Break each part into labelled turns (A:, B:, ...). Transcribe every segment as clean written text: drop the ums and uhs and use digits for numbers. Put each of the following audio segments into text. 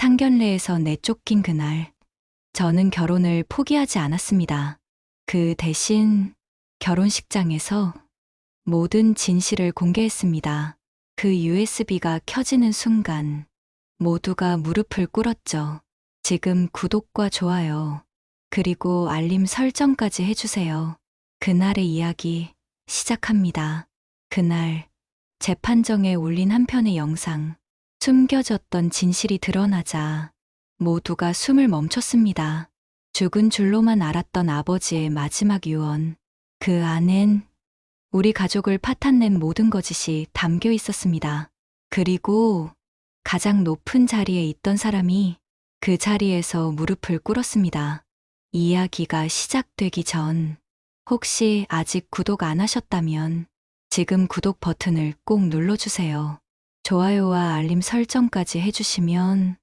A: 상견례에서 내쫓긴 그날, 저는 결혼을 포기하지 않았습니다. 그 대신 결혼식장에서 모든 진실을 공개했습니다. 그 USB가 켜지는 순간 모두가 무릎을 꿇었죠. 지금 구독과 좋아요, 그리고 알림 설정까지 해주세요. 그날의 이야기 시작합니다. 그날 재판정에 올린 한 편의 영상, 숨겨졌던 진실이 드러나자 모두가 숨을 멈췄습니다. 죽은 줄로만 알았던 아버지의 마지막 유언, 그 안엔 우리 가족을 파탄낸 모든 거짓이 담겨 있었습니다. 그리고 가장 높은 자리에 있던 사람이 그 자리에서 무릎을 꿇었습니다. 이야기가 시작되기 전, 혹시 아직 구독 안 하셨다면 지금 구독 버튼을 꼭 눌러주세요. 좋아요와 알림 설정까지 해주시면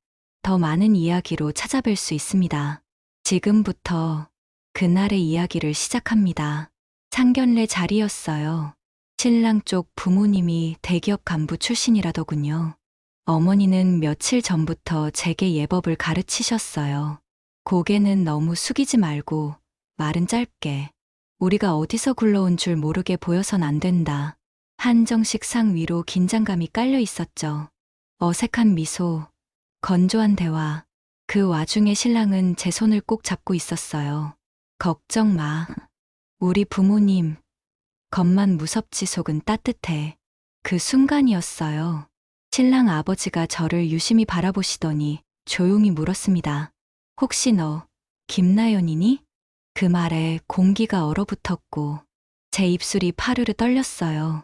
A: 더 많은 이야기로 찾아뵐 수 있습니다. 지금부터 그날의 이야기를 시작합니다. 상견례 자리였어요. 신랑 쪽 부모님이 대기업 간부 출신이라더군요. 어머니는 며칠 전부터 제게 예법을 가르치셨어요. 고개는 너무 숙이지 말고 말은 짧게. 우리가 어디서 굴러온 줄 모르게 보여선 안 된다. 한정식 상 위로 긴장감이 깔려 있었죠. 어색한 미소, 건조한 대화. 그 와중에 신랑은 제 손을 꼭 잡고 있었어요. 걱정 마. 우리 부모님, 겉만 무섭지 속은 따뜻해. 그 순간이었어요. 신랑 아버지가 저를 유심히 바라보시더니 조용히 물었습니다. 혹시 너 김나연이니? 그 말에 공기가 얼어붙었고 제 입술이 파르르 떨렸어요.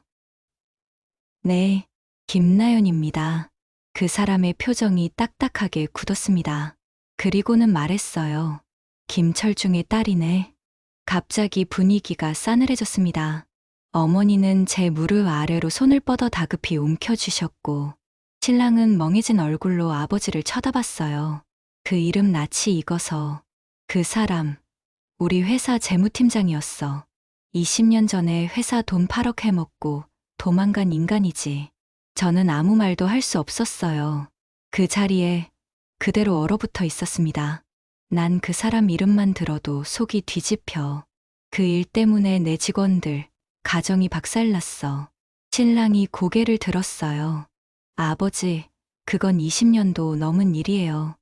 A: 네, 김나연입니다. 그 사람의 표정이 딱딱하게 굳었습니다. 그리고는 말했어요. 김철중의 딸이네. 갑자기 분위기가 싸늘해졌습니다. 어머니는 제 무릎 아래로 손을 뻗어 다급히 움켜쥐셨고 신랑은 멍해진 얼굴로 아버지를 쳐다봤어요. 그 이름 낯이 익어서. 그 사람, 우리 회사 재무팀장이었어. 20년 전에 회사 돈 8억 해먹고 도망간 인간이지. 저는 아무 말도 할 수 없었어요. 그 자리에 그대로 얼어붙어 있었습니다. 난 그 사람 이름만 들어도 속이 뒤집혀. 그 일 때문에 내 직원들, 가정이 박살났어. 신랑이 고개를 들었어요. 아버지, 그건 20년도 넘은 일이에요.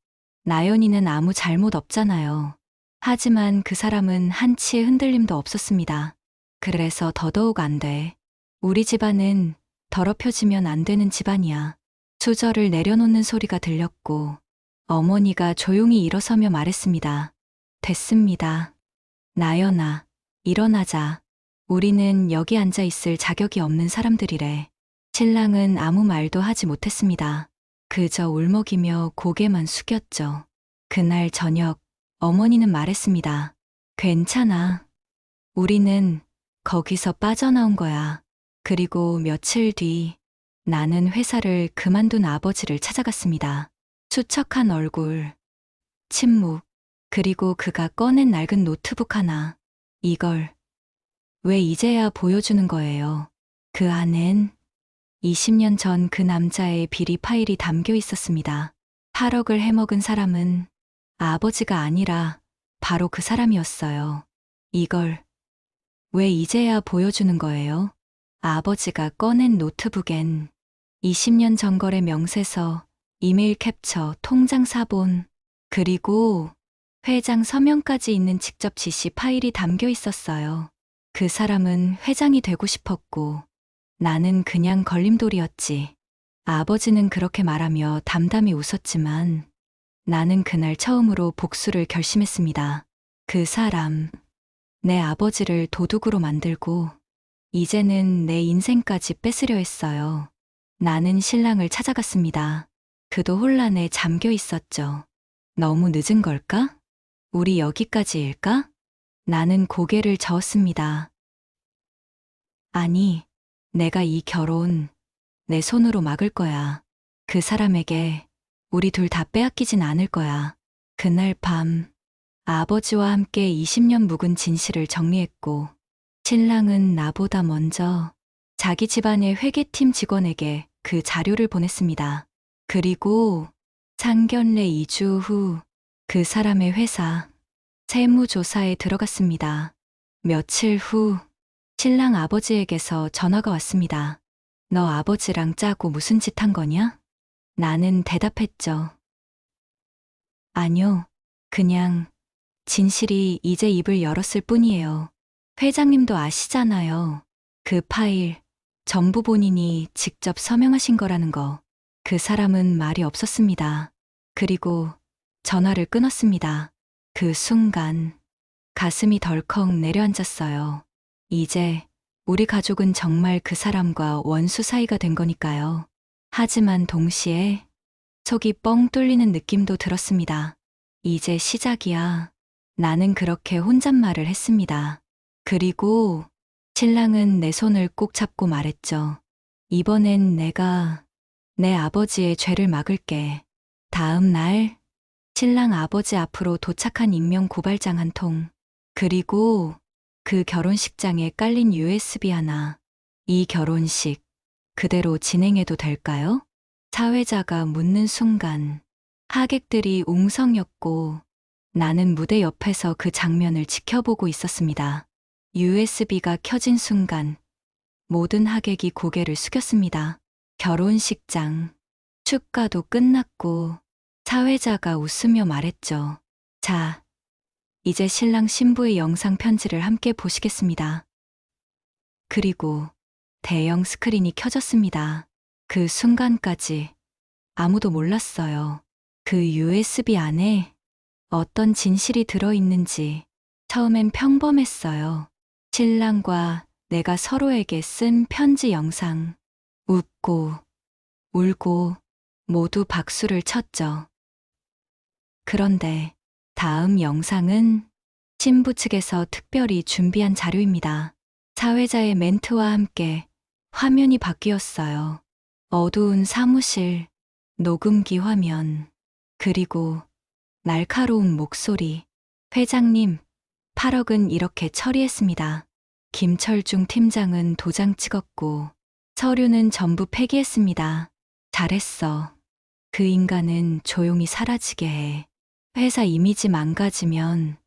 A: 나연이는 아무 잘못 없잖아요. 하지만 그 사람은 한치의 흔들림도 없었습니다. 그래서 더더욱 안 돼. 우리 집안은 더럽혀지면 안 되는 집안이야. 수저를 내려놓는 소리가 들렸고 어머니가 조용히 일어서며 말했습니다. 됐습니다. 나연아, 일어나자. 우리는 여기 앉아 있을 자격이 없는 사람들이래. 신랑은 아무 말도 하지 못했습니다. 그저 울먹이며 고개만 숙였죠. 그날 저녁 어머니는 말했습니다. 괜찮아. 우리는 거기서 빠져나온 거야. 그리고 며칠 뒤 나는 회사를 그만둔 아버지를 찾아갔습니다. 수척한 얼굴, 침묵, 그리고 그가 꺼낸 낡은 노트북 하나. 이걸 왜 이제야 보여주는 거예요? 그 안엔 20년 전 그 남자의 비리 파일이 담겨 있었습니다. 8억을 해먹은 사람은 아버지가 아니라 바로 그 사람이었어요. 이걸 왜 이제야 보여주는 거예요? 아버지가 꺼낸 노트북엔 20년 전 거래 명세서, 이메일 캡처, 통장 사본, 그리고 회장 서명까지 있는 직접 지시 파일이 담겨 있었어요. 그 사람은 회장이 되고 싶었고 나는 그냥 걸림돌이었지. 아버지는 그렇게 말하며 담담히 웃었지만 나는 그날 처음으로 복수를 결심했습니다. 그 사람, 내 아버지를 도둑으로 만들고 이제는 내 인생까지 뺏으려 했어요. 나는 신랑을 찾아갔습니다. 그도 혼란에 잠겨 있었죠. 너무 늦은 걸까? 우리 여기까지일까? 나는 고개를 저었습니다. 아니, 내가 이 결혼 내 손으로 막을 거야. 그 사람에게 우리 둘 다 빼앗기진 않을 거야. 그날 밤 아버지와 함께 20년 묵은 진실을 정리했고 신랑은 나보다 먼저 자기 집안의 회계팀 직원에게 그 자료를 보냈습니다. 그리고 상견례 2주 후 그 사람의 회사 세무조사에 들어갔습니다. 며칠 후 신랑 아버지에게서 전화가 왔습니다. 너 아버지랑 짜고 무슨 짓 한 거냐? 나는 대답했죠. 아니요. 그냥 진실이 이제 입을 열었을 뿐이에요. 회장님도 아시잖아요. 그 파일 전부 본인이 직접 서명하신 거라는 거. 그 사람은 말이 없었습니다. 그리고 전화를 끊었습니다. 그 순간 가슴이 덜컥 내려앉았어요. 이제 우리 가족은 정말 그 사람과 원수 사이가 된 거니까요. 하지만 동시에 속이 뻥 뚫리는 느낌도 들었습니다. 이제 시작이야. 나는 그렇게 혼잣말을 했습니다. 그리고 신랑은 내 손을 꼭 잡고 말했죠. 이번엔 내가 내 아버지의 죄를 막을게. 다음 날 신랑 아버지 앞으로 도착한 익명 고발장 한 통, 그리고 그 결혼식장에 깔린 USB 하나. 이 결혼식 그대로 진행해도 될까요? 사회자가 묻는 순간 하객들이 웅성였고 나는 무대 옆에서 그 장면을 지켜보고 있었습니다. USB가 켜진 순간 모든 하객이 고개를 숙였습니다. 결혼식장 축가도 끝났고 사회자가 웃으며 말했죠. 자, 이제 신랑 신부의 영상 편지를 함께 보시겠습니다. 그리고 대형 스크린이 켜졌습니다. 그 순간까지 아무도 몰랐어요. 그 USB 안에 어떤 진실이 들어있는지. 처음엔 평범했어요. 신랑과 내가 서로에게 쓴 편지 영상. 웃고 울고 모두 박수를 쳤죠. 그런데 다음 영상은 신부 측에서 특별히 준비한 자료입니다. 사회자의 멘트와 함께 화면이 바뀌었어요. 어두운 사무실, 녹음기 화면, 그리고 날카로운 목소리. 회장님, 8억은 이렇게 처리했습니다. 김철중 팀장은 도장 찍었고 서류는 전부 폐기했습니다. 잘했어. 그 인간은 조용히 사라지게 해. 회사 이미지 망가지면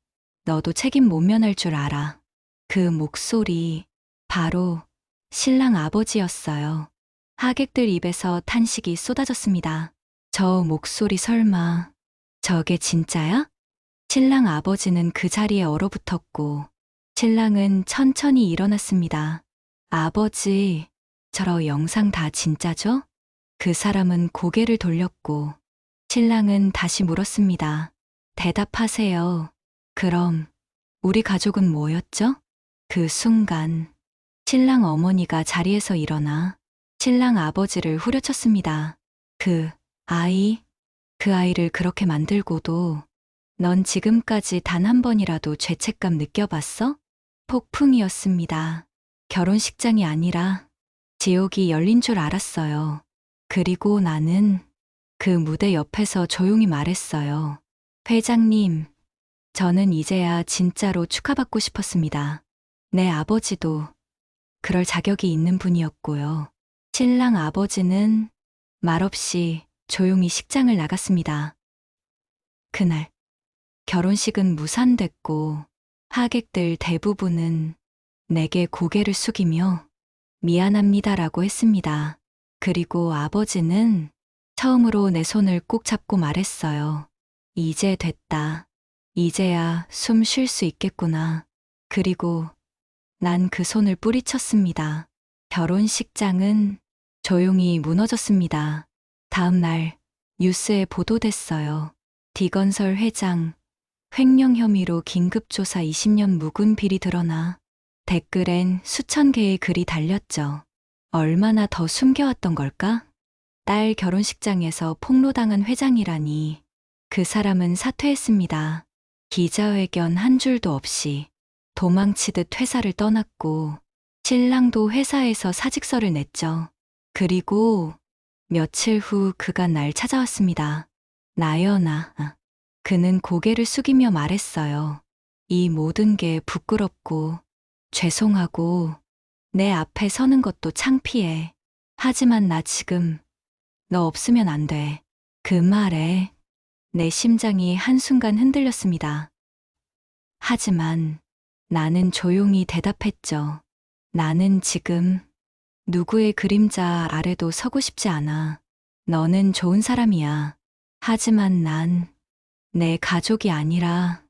A: 너도 책임 못 면할 줄 알아. 그 목소리 바로 신랑 아버지였어요. 하객들 입에서 탄식이 쏟아졌습니다. 저 목소리 설마 저게 진짜야? 신랑 아버지는 그 자리에 얼어붙었고 신랑은 천천히 일어났습니다. 아버지, 저 영상 다 진짜죠? 그 사람은 고개를 돌렸고 신랑은 다시 물었습니다. 대답하세요. 그럼 우리 가족은 뭐였죠? 그 순간 신랑 어머니가 자리에서 일어나 신랑 아버지를 후려쳤습니다. 그 아이를 그렇게 만들고도 넌 지금까지 단 한 번이라도 죄책감 느껴봤어? 폭풍이었습니다. 결혼식장이 아니라 지옥이 열린 줄 알았어요. 그리고 나는 그 무대 옆에서 조용히 말했어요. 회장님, 저는 이제야 진짜로 축하받고 싶었습니다. 내 아버지도 그럴 자격이 있는 분이었고요. 신랑 아버지는 말없이 조용히 식장을 나갔습니다. 그날 결혼식은 무산됐고 하객들 대부분은 내게 고개를 숙이며 미안합니다라고 했습니다. 그리고 아버지는 처음으로 내 손을 꼭 잡고 말했어요. 이제 됐다. 이제야 숨 쉴 수 있겠구나. 그리고 난 그 손을 뿌리쳤습니다. 결혼식장은 조용히 무너졌습니다. 다음 날 뉴스에 보도됐어요. D건설 회장 횡령 혐의로 긴급조사 20년 묵은 비리 드러나 댓글엔 수천 개의 글이 달렸죠. 얼마나 더 숨겨왔던 걸까? 딸 결혼식장에서 폭로당한 회장이라니. 그 사람은 사퇴했습니다. 기자회견 한 줄도 없이 도망치듯 회사를 떠났고 신랑도 회사에서 사직서를 냈죠. 그리고 며칠 후 그가 날 찾아왔습니다. 나연아. 그는 고개를 숙이며 말했어요. 이 모든 게 부끄럽고 죄송하고 내 앞에 서는 것도 창피해. 하지만 나 지금 너 없으면 안 돼. 그 말에 내 심장이 한순간 흔들렸습니다. 하지만 나는 조용히 대답했죠. 나는 지금 누구의 그림자 아래도 서고 싶지 않아. 너는 좋은 사람이야. 하지만 난 내 가족이 아니라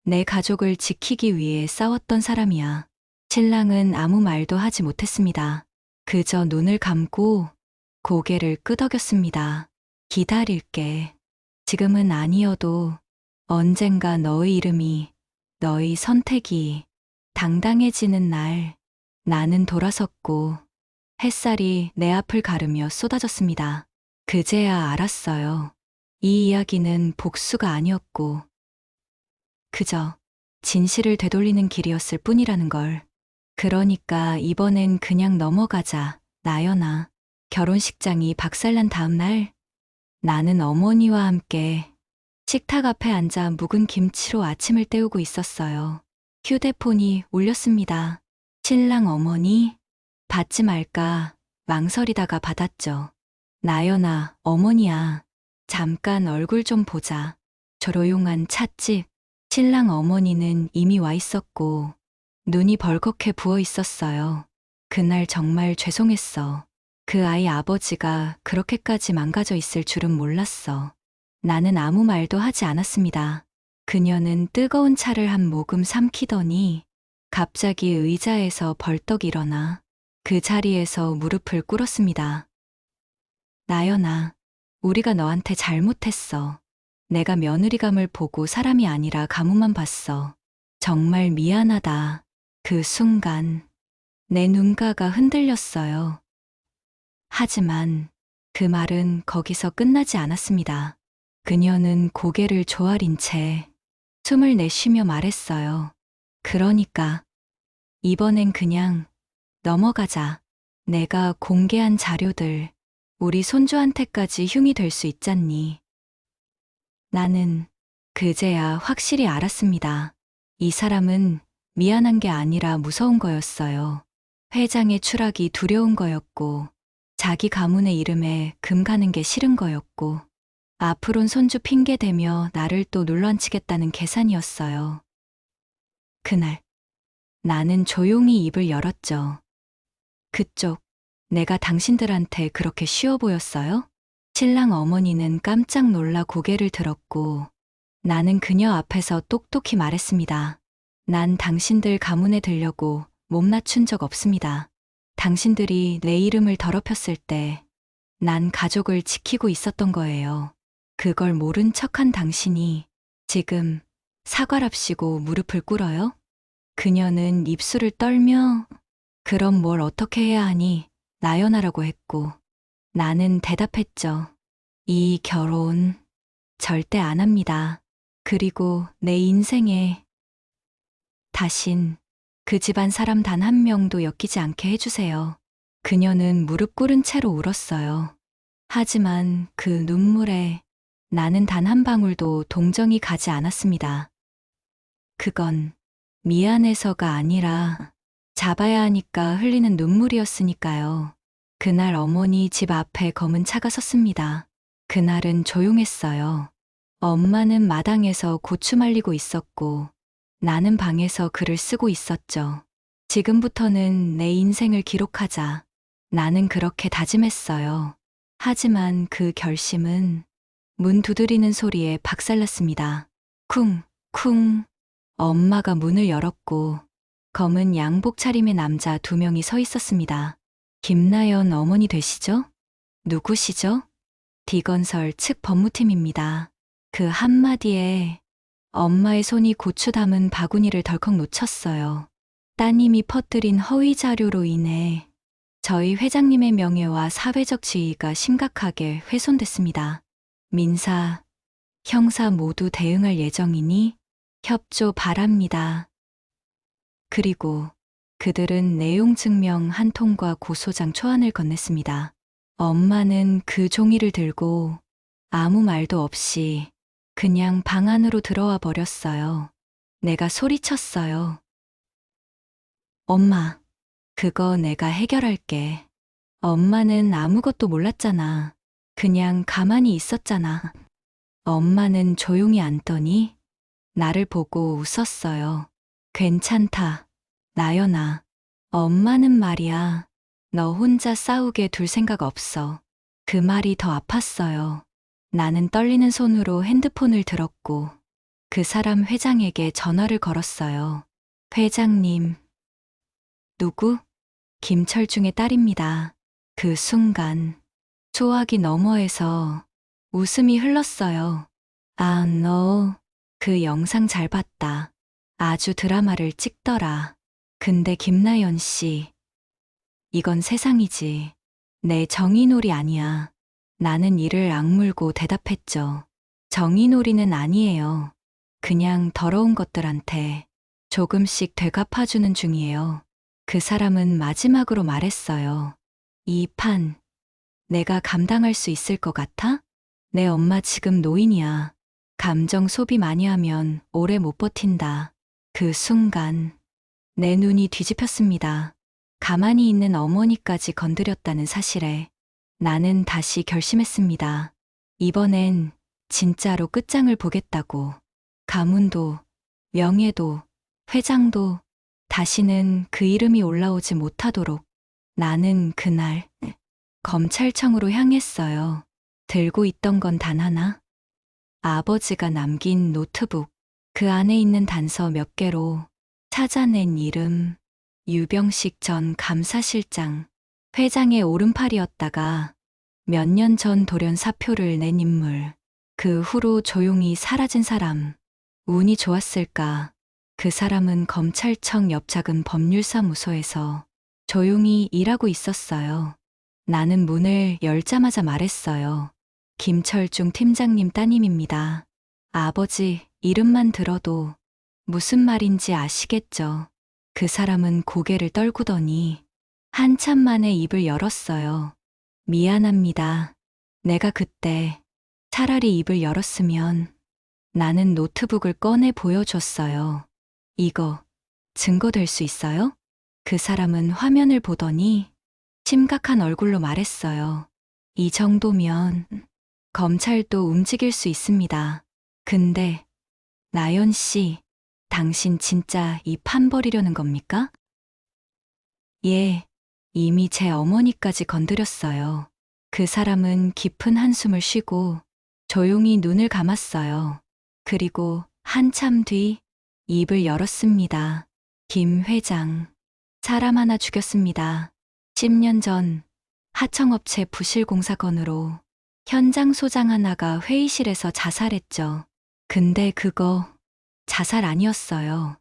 A: 내 가족을 지키기 위해 싸웠던 사람이야. 신랑은 아무 말도 하지 못했습니다. 그저 눈을 감고 고개를 끄덕였습니다. 기다릴게. 지금은 아니어도 언젠가 너의 이름이, 너의 선택이 당당해지는 날, 나는 돌아섰고 햇살이 내 앞을 가르며 쏟아졌습니다. 그제야 알았어요. 이 이야기는 복수가 아니었고, 그저 진실을 되돌리는 길이었을 뿐이라는 걸. 그러니까 이번엔 그냥 넘어가자, 나연아. 결혼식장이 박살난 다음 날, 나는 어머니와 함께 식탁 앞에 앉아 묵은 김치로 아침을 때우고 있었어요. 휴대폰이 울렸습니다. 신랑 어머니, 받지 말까 망설이다가 받았죠. 나연아, 어머니야. 잠깐 얼굴 좀 보자. 조용한 찻집. 신랑 어머니는 이미 와 있었고 눈이 벌겋게 부어 있었어요. 그날 정말 죄송했어. 그 아이 아버지가 그렇게까지 망가져 있을 줄은 몰랐어. 나는 아무 말도 하지 않았습니다. 그녀는 뜨거운 차를 한 모금 삼키더니 갑자기 의자에서 벌떡 일어나 그 자리에서 무릎을 꿇었습니다. 나연아, 우리가 너한테 잘못했어. 내가 며느리감을 보고 사람이 아니라 가문만 봤어. 정말 미안하다. 그 순간 내 눈가가 흔들렸어요. 하지만 그 말은 거기서 끝나지 않았습니다. 그녀는 고개를 조아린 채 숨을 내쉬며 말했어요. 그러니까 이번엔 그냥 넘어가자. 내가 공개한 자료들 우리 손주한테까지 흉이 될 수 있잖니. 나는 그제야 확실히 알았습니다. 이 사람은 미안한 게 아니라 무서운 거였어요. 회장의 추락이 두려운 거였고, 자기 가문의 이름에 금 가는 게 싫은 거였고, 앞으론 손주 핑계대며 나를 또 눌러앉히겠다는 계산이었어요. 그날, 나는 조용히 입을 열었죠. 그쪽, 내가 당신들한테 그렇게 쉬워 보였어요? 신랑 어머니는 깜짝 놀라 고개를 들었고 나는 그녀 앞에서 똑똑히 말했습니다. 난 당신들 가문에 들려고 몸 낮춘 적 없습니다. 당신들이 내 이름을 더럽혔을 때 난 가족을 지키고 있었던 거예요. 그걸 모른 척한 당신이 지금 사과랍시고 무릎을 꿇어요? 그녀는 입술을 떨며 그럼 뭘 어떻게 해야 하니? 나연아라고 했고 나는 대답했죠. 이 결혼 절대 안 합니다. 그리고 내 인생에 다신 그 집안 사람 단 한 명도 엮이지 않게 해주세요. 그녀는 무릎 꿇은 채로 울었어요. 하지만 그 눈물에 나는 단 한 방울도 동정이 가지 않았습니다. 그건 미안해서가 아니라 잡아야 하니까 흘리는 눈물이었으니까요. 그날 어머니 집 앞에 검은 차가 섰습니다. 그날은 조용했어요. 엄마는 마당에서 고추 말리고 있었고 나는 방에서 글을 쓰고 있었죠. 지금부터는 내 인생을 기록하자. 나는 그렇게 다짐했어요. 하지만 그 결심은 문 두드리는 소리에 박살났습니다. 쿵, 쿵. 엄마가 문을 열었고 검은 양복 차림의 남자 2명이 서 있었습니다. 김나연 어머니 되시죠? 누구시죠? 디건설 측 법무팀입니다. 그 한마디에 엄마의 손이 고추 담은 바구니를 덜컥 놓쳤어요. 따님이 퍼뜨린 허위 자료로 인해 저희 회장님의 명예와 사회적 지위가 심각하게 훼손됐습니다. 민사, 형사 모두 대응할 예정이니 협조 바랍니다. 그리고 그들은 내용 증명 한 통과 고소장 초안을 건넸습니다. 엄마는 그 종이를 들고 아무 말도 없이 그냥 방 안으로 들어와 버렸어요. 내가 소리쳤어요. 엄마, 그거 내가 해결할게. 엄마는 아무것도 몰랐잖아. 그냥 가만히 있었잖아. 엄마는 조용히 앉더니 나를 보고 웃었어요. 괜찮다, 나연아. 엄마는 말이야. 너 혼자 싸우게 둘 생각 없어. 그 말이 더 아팠어요. 나는 떨리는 손으로 핸드폰을 들었고 그 사람 회장에게 전화를 걸었어요. 회장님. 누구? 김철중의 딸입니다. 그 순간 소화기 너머에서 웃음이 흘렀어요. 아, 너 그 영상 잘 봤다. 아주 드라마를 찍더라. 근데 김나연 씨, 이건 세상이지. 내 정의놀이 아니야. 나는 이를 악물고 대답했죠. 정의놀이는 아니에요. 그냥 더러운 것들한테 조금씩 되갚아주는 중이에요. 그 사람은 마지막으로 말했어요. 이 판, 내가 감당할 수 있을 것 같아? 내 엄마 지금 노인이야. 감정 소비 많이 하면 오래 못 버틴다. 그 순간, 내 눈이 뒤집혔습니다. 가만히 있는 어머니까지 건드렸다는 사실에 나는 다시 결심했습니다. 이번엔 진짜로 끝장을 보겠다고. 가문도, 명예도, 회장도 다시는 그 이름이 올라오지 못하도록. 나는 그날 검찰청으로 향했어요. 들고 있던 건 단 하나. 아버지가 남긴 노트북. 그 안에 있는 단서 몇 개로 찾아낸 이름. 유병식 전 감사실장. 회장의 오른팔이었다가 몇 년 전 돌연 사표를 낸 인물. 그 후로 조용히 사라진 사람. 운이 좋았을까. 그 사람은 검찰청 옆 작은 법률사무소에서 조용히 일하고 있었어요. 나는 문을 열자마자 말했어요. 김철중 팀장님 따님입니다. 아버지 이름만 들어도 무슨 말인지 아시겠죠? 그 사람은 고개를 떨구더니 한참 만에 입을 열었어요. 미안합니다. 내가 그때 차라리 입을 열었으면. 나는 노트북을 꺼내 보여줬어요. 이거 증거될 수 있어요? 그 사람은 화면을 보더니 심각한 얼굴로 말했어요. 이 정도면 검찰도 움직일 수 있습니다. 근데 나연 씨, 당신 진짜 이 판 버리려는 겁니까? 예, 이미 제 어머니까지 건드렸어요. 그 사람은 깊은 한숨을 쉬고 조용히 눈을 감았어요. 그리고 한참 뒤 입을 열었습니다. 김 회장, 사람 하나 죽였습니다. 10년 전 하청업체 부실공사 건으로 현장 소장 하나가 회의실에서 자살했죠. 근데 그거 자살 아니었어요.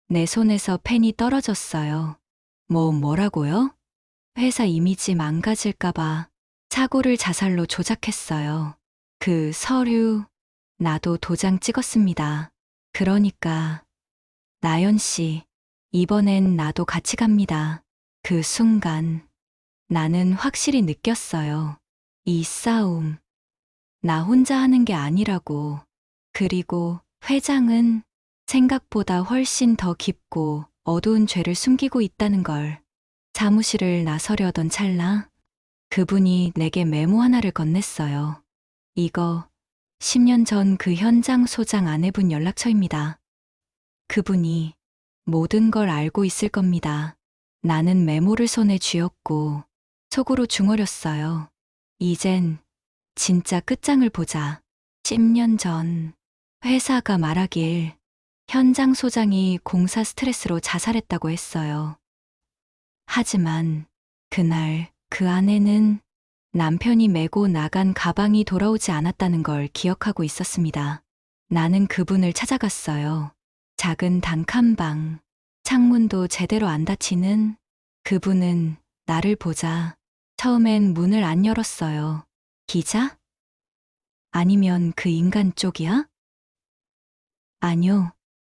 A: 내 손에서 펜이 떨어졌어요. 뭐라고요? 회사 이미지 망가질까봐 사고를 자살로 조작했어요. 그 서류, 나도 도장 찍었습니다. 그러니까, 나연 씨, 이번엔 나도 같이 갑니다. 그 순간, 나는 확실히 느꼈어요. 이 싸움, 나 혼자 하는 게 아니라고. 그리고 회장은 생각보다 훨씬 더 깊고 어두운 죄를 숨기고 있다는 걸. 사무실을 나서려던 찰나, 그분이 내게 메모 하나를 건넸어요. 이거 10년 전 그 현장 소장 아내분 연락처입니다. 그분이 모든 걸 알고 있을 겁니다. 나는 메모를 손에 쥐었고 속으로 중얼였어요. 이젠 진짜 끝장을 보자. 10년 전 회사가 말하길 현장 소장이 공사 스트레스로 자살했다고 했어요. 하지만 그날 그 아내는 남편이 메고 나간 가방이 돌아오지 않았다는 걸 기억하고 있었습니다. 나는 그분을 찾아갔어요. 작은 단칸방, 창문도 제대로 안 닫히는. 그분은 나를 보자 처음엔 문을 안 열었어요. 기자? 아니면 그 인간 쪽이야? 아니요,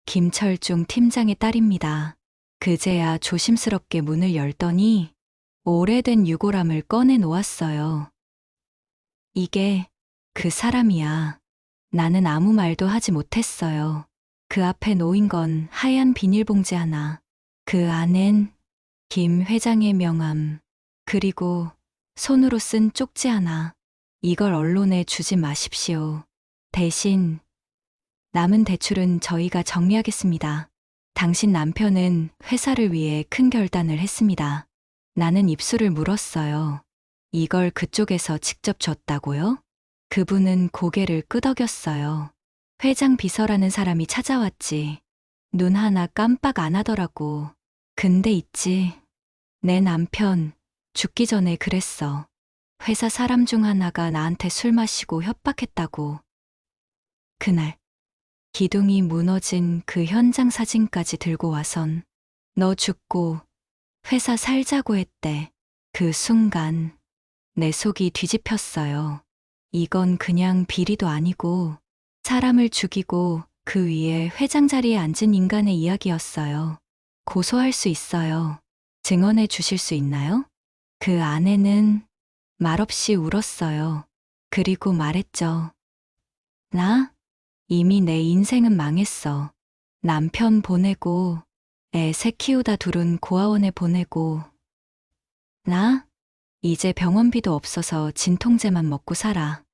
A: 김철중 팀장의 딸입니다. 그제야 조심스럽게 문을 열더니 오래된 유골함을 꺼내 놓았어요. 이게 그 사람이야. 나는 아무 말도 하지 못했어요. 그 앞에 놓인 건 하얀 비닐봉지 하나. 그 안엔 김 회장의 명함, 그리고 손으로 쓴 쪽지 하나. 이걸 언론에 주지 마십시오. 대신 남은 대출은 저희가 정리하겠습니다. 당신 남편은 회사를 위해 큰 결단을 했습니다. 나는 입술을 물었어요. 이걸 그쪽에서 직접 줬다고요? 그분은 고개를 끄덕였어요. 회장 비서라는 사람이 찾아왔지. 눈 하나 깜빡 안 하더라고. 근데 있지. 내 남편 죽기 전에 그랬어. 회사 사람 중 하나가 나한테 술 마시고 협박했다고. 그날 기둥이 무너진 그 현장 사진까지 들고 와선 너 죽고 회사 살자고 했대. 그 순간 내 속이 뒤집혔어요. 이건 그냥 비리도 아니고 사람을 죽이고 그 위에 회장 자리에 앉은 인간의 이야기였어요. 고소할 수 있어요. 증언해 주실 수 있나요? 그 아내는 말없이 울었어요. 그리고 말했죠. 나? 이미 내 인생은 망했어. 남편 보내고 애 셋 키우다 둘은 고아원에 보내고 나? 이제 병원비도 없어서 진통제만 먹고 살아.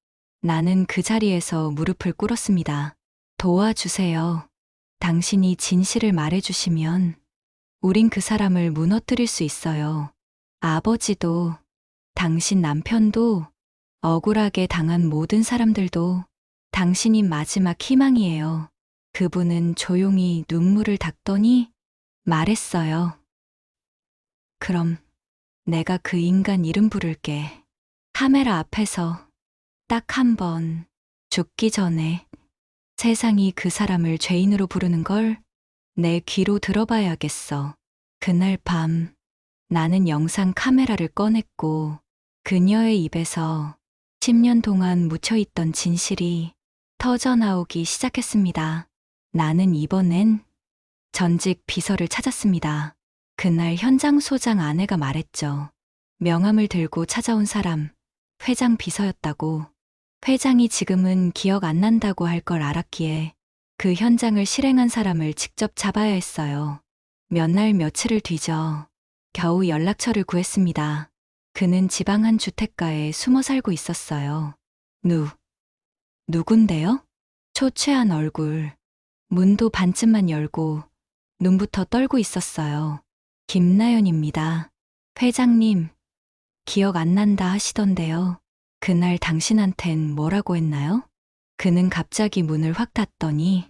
A: 나는 그 자리에서 무릎을 꿇었습니다. 도와주세요. 당신이 진실을 말해주시면 우린 그 사람을 무너뜨릴 수 있어요. 아버지도, 당신 남편도, 억울하게 당한 모든 사람들도 당신이 마지막 희망이에요. 그분은 조용히 눈물을 닦더니 말했어요. 그럼 내가 그 인간 이름 부를게. 카메라 앞에서 딱 한 번 죽기 전에 세상이 그 사람을 죄인으로 부르는 걸 내 귀로 들어봐야겠어. 그날 밤 나는 영상 카메라를 꺼냈고 그녀의 입에서 10년 동안 묻혀있던 진실이 터져나오기 시작했습니다. 나는 이번엔 전직 비서를 찾았습니다. 그날 현장 소장 아내가 말했죠. 명함을 들고 찾아온 사람, 회장 비서였다고. 회장이 지금은 기억 안 난다고 할 걸 알았기에 그 현장을 실행한 사람을 직접 잡아야 했어요. 몇 날 며칠을 뒤져 겨우 연락처를 구했습니다. 그는 지방 한 주택가에 숨어 살고 있었어요. 누군데요? 초췌한 얼굴, 문도 반쯤만 열고 눈부터 떨고 있었어요. 김나연입니다. 회장님, 기억 안 난다 하시던데요. 그날 당신한텐 뭐라고 했나요? 그는 갑자기 문을 확 닫더니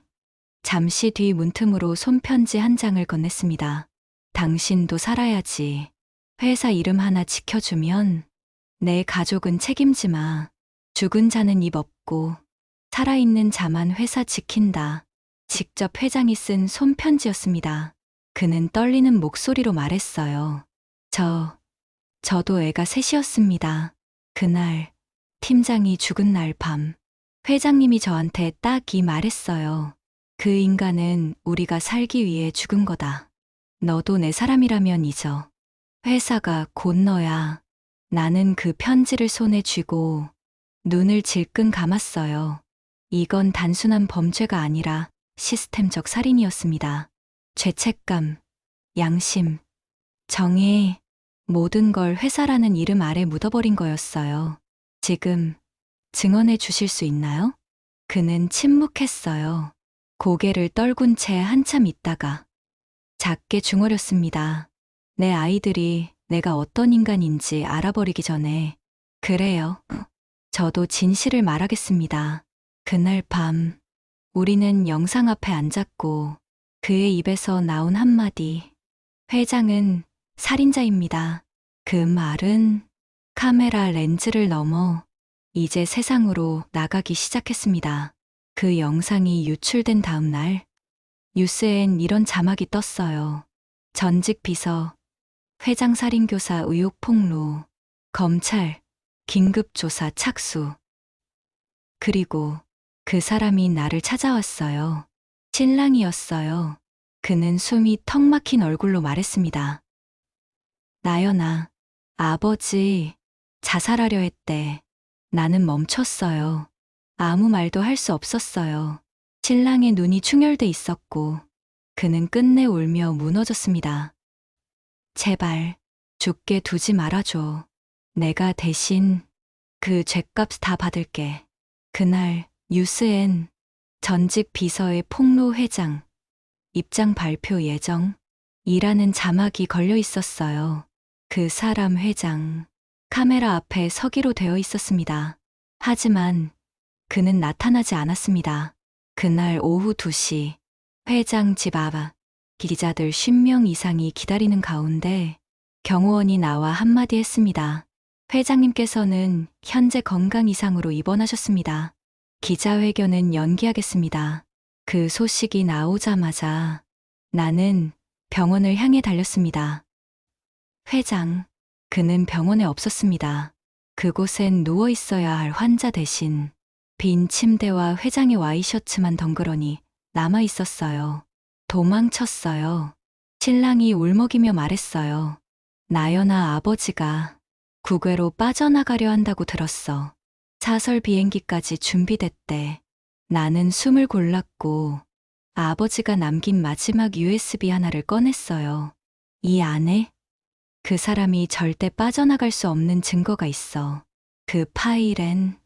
A: 잠시 뒤 문틈으로 손편지 한 장을 건넸습니다. 당신도 살아야지. 회사 이름 하나 지켜주면 내 가족은 책임지 마. 죽은 자는 입 없고 살아있는 자만 회사 지킨다. 직접 회장이 쓴 손편지였습니다. 그는 떨리는 목소리로 말했어요. 저도 애가 셋이었습니다. 그날 팀장이 죽은 날 밤 회장님이 저한테 딱 이 말했어요. 그 인간은 우리가 살기 위해 죽은 거다. 너도 내 사람이라면 잊어. 회사가 곧 너야. 나는 그 편지를 손에 쥐고 눈을 질끈 감았어요. 이건 단순한 범죄가 아니라 시스템적 살인이었습니다. 죄책감, 양심, 정의, 모든 걸 회사라는 이름 아래 묻어버린 거였어요. 지금 증언해 주실 수 있나요? 그는 침묵했어요. 고개를 떨군 채 한참 있다가 작게 중얼였습니다. 내 아이들이 내가 어떤 인간인지 알아버리기 전에. 그래요. 저도 진실을 말하겠습니다. 그날 밤 우리는 영상 앞에 앉았고 그의 입에서 나온 한마디. 회장은 살인자입니다. 그 말은 카메라 렌즈를 넘어 이제 세상으로 나가기 시작했습니다. 그 영상이 유출된 다음 날 뉴스엔 이런 자막이 떴어요. 전직 비서, 회장 살인교사 의혹 폭로, 검찰, 긴급조사 착수. 그리고 그 사람이 나를 찾아왔어요. 신랑이었어요. 그는 숨이 턱 막힌 얼굴로 말했습니다. 나연아, 아버지 자살하려 했대. 나는 멈췄어요. 아무 말도 할 수 없었어요. 신랑의 눈이 충혈돼 있었고 그는 끝내 울며 무너졌습니다. 제발 죽게 두지 말아줘. 내가 대신 그 죗값 다 받을게. 그날 뉴스엔 전직 비서의 폭로 회장, 입장 발표 예정, 이라는 자막이 걸려 있었어요. 그 사람 회장, 카메라 앞에 서기로 되어 있었습니다. 하지만 그는 나타나지 않았습니다. 그날 오후 2시, 회장 집 앞, 기자들 10명 이상이 기다리는 가운데 경호원이 나와 한마디 했습니다. 회장님께서는 현재 건강 이상으로 입원하셨습니다. 기자회견은 연기하겠습니다. 그 소식이 나오자마자 나는 병원을 향해 달렸습니다. 회장, 그는 병원에 없었습니다. 그곳엔 누워 있어야 할 환자 대신 빈 침대와 회장의 와이셔츠만 덩그러니 남아 있었어요. 도망쳤어요. 신랑이 울먹이며 말했어요. 나연아, 아버지가 국외로 빠져나가려 한다고 들었어. 차설 비행기까지 준비됐대. 나는 숨을 골랐고 아버지가 남긴 마지막 USB 하나를 꺼냈어요. 이 안에 그 사람이 절대 빠져나갈 수 없는 증거가 있어. 그 파일엔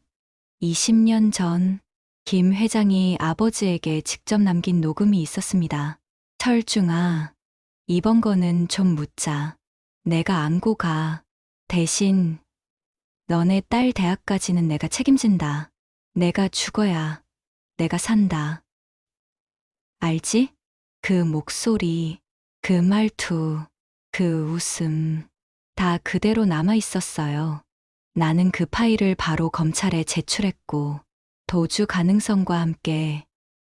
A: 20년 전 김 회장이 아버지에게 직접 남긴 녹음이 있었습니다. 철중아, 이번 거는 좀 묻자. 내가 안고 가. 대신 너네 딸 대학까지는 내가 책임진다. 내가 죽어야 내가 산다. 알지? 그 목소리, 그 말투, 그 웃음, 다 그대로 남아 있었어요. 나는 그 파일을 바로 검찰에 제출했고, 도주 가능성과 함께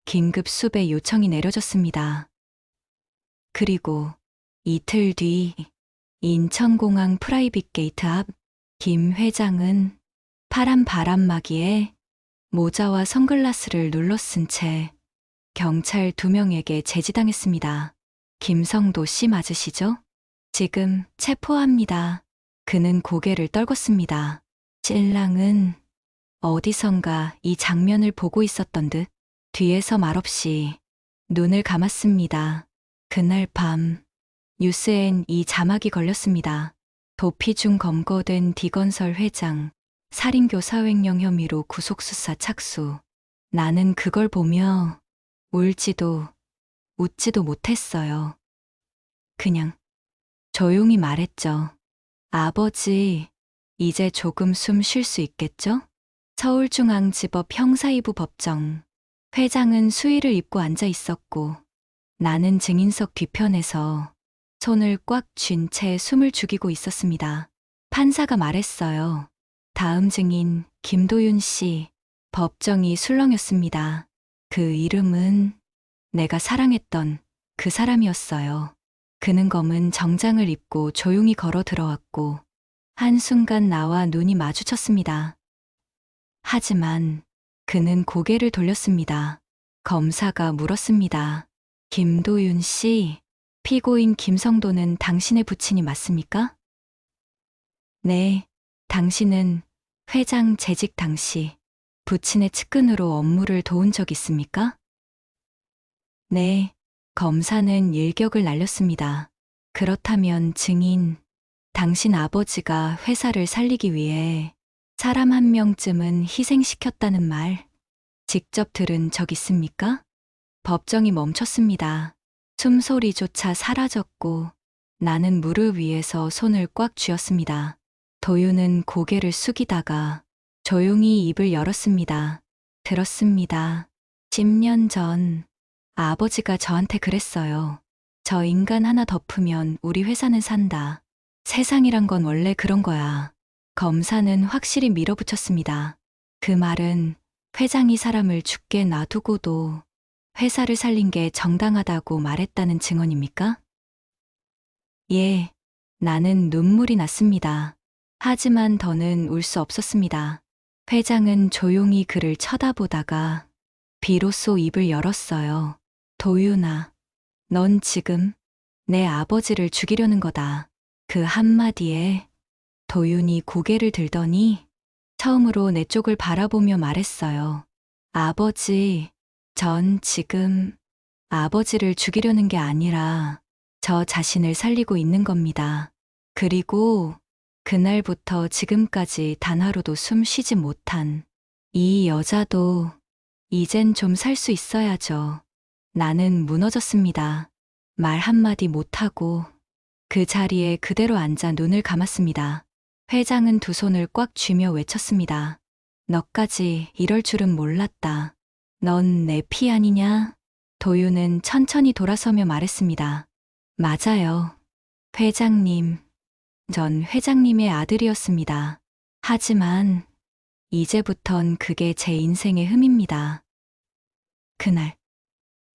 A: 긴급 수배 요청이 내려졌습니다. 그리고 이틀 뒤, 인천공항 프라이빗 게이트 앞, 김 회장은 파란 바람막이에 모자와 선글라스를 눌러 쓴 채 경찰 2명에게 제지당했습니다. 김성도 씨 맞으시죠? 지금 체포합니다. 그는 고개를 떨궜습니다. 신랑은 어디선가 이 장면을 보고 있었던 듯 뒤에서 말없이 눈을 감았습니다. 그날 밤 뉴스엔 이 자막이 걸렸습니다. 도피 중 검거된 디건설 회장, 살인교사 횡령 혐의로 구속수사 착수. 나는 그걸 보며 울지도 웃지도 못했어요. 그냥 조용히 말했죠. 아버지, 이제 조금 숨 쉴 수 있겠죠? 서울중앙지법 형사2부 법정. 회장은 수의를 입고 앉아 있었고 나는 증인석 뒤편에서 손을 꽉 쥔 채 숨을 죽이고 있었습니다. 판사가 말했어요. 다음 증인 김도윤 씨. 법정이 술렁였습니다. 그 이름은 내가 사랑했던 그 사람이었어요. 그는 검은 정장을 입고 조용히 걸어 들어왔고 한순간 나와 눈이 마주쳤습니다. 하지만 그는 고개를 돌렸습니다. 검사가 물었습니다. 김도윤 씨, 피고인 김성도는 당신의 부친이 맞습니까? 네, 당신은 회장 재직 당시 부친의 측근으로 업무를 도운 적 있습니까? 네, 검사는 일격을 날렸습니다. 그렇다면 증인, 당신 아버지가 회사를 살리기 위해 사람 한 명쯤은 희생시켰다는 말 직접 들은 적 있습니까? 법정이 멈췄습니다. 숨소리조차 사라졌고 나는 무릎 위에서 손을 꽉 쥐었습니다. 도윤은 고개를 숙이다가 조용히 입을 열었습니다. 들었습니다. 10년 전 아버지가 저한테 그랬어요. 저 인간 하나 덮으면 우리 회사는 산다. 세상이란 건 원래 그런 거야. 검사는 확실히 밀어붙였습니다. 그 말은 회장이 사람을 죽게 놔두고도 회사를 살린 게 정당하다고 말했다는 증언입니까? 예, 나는 눈물이 났습니다. 하지만 더는 울 수 없었습니다. 회장은 조용히 그를 쳐다보다가 비로소 입을 열었어요. 도윤아, 넌 지금 내 아버지를 죽이려는 거다. 그 한마디에 도윤이 고개를 들더니 처음으로 내 쪽을 바라보며 말했어요. 아버지, 전 지금 아버지를 죽이려는 게 아니라 저 자신을 살리고 있는 겁니다. 그리고 그날부터 지금까지 단 하루도 숨 쉬지 못한 이 여자도 이젠 좀 살 수 있어야죠. 나는 무너졌습니다. 말 한마디 못하고 그 자리에 그대로 앉아 눈을 감았습니다. 회장은 두 손을 꽉 쥐며 외쳤습니다. 너까지 이럴 줄은 몰랐다. 넌 내 피 아니냐? 도윤은 천천히 돌아서며 말했습니다. 맞아요. 회장님. 전 회장님의 아들이었습니다. 하지만 이제부턴 그게 제 인생의 흠입니다. 그날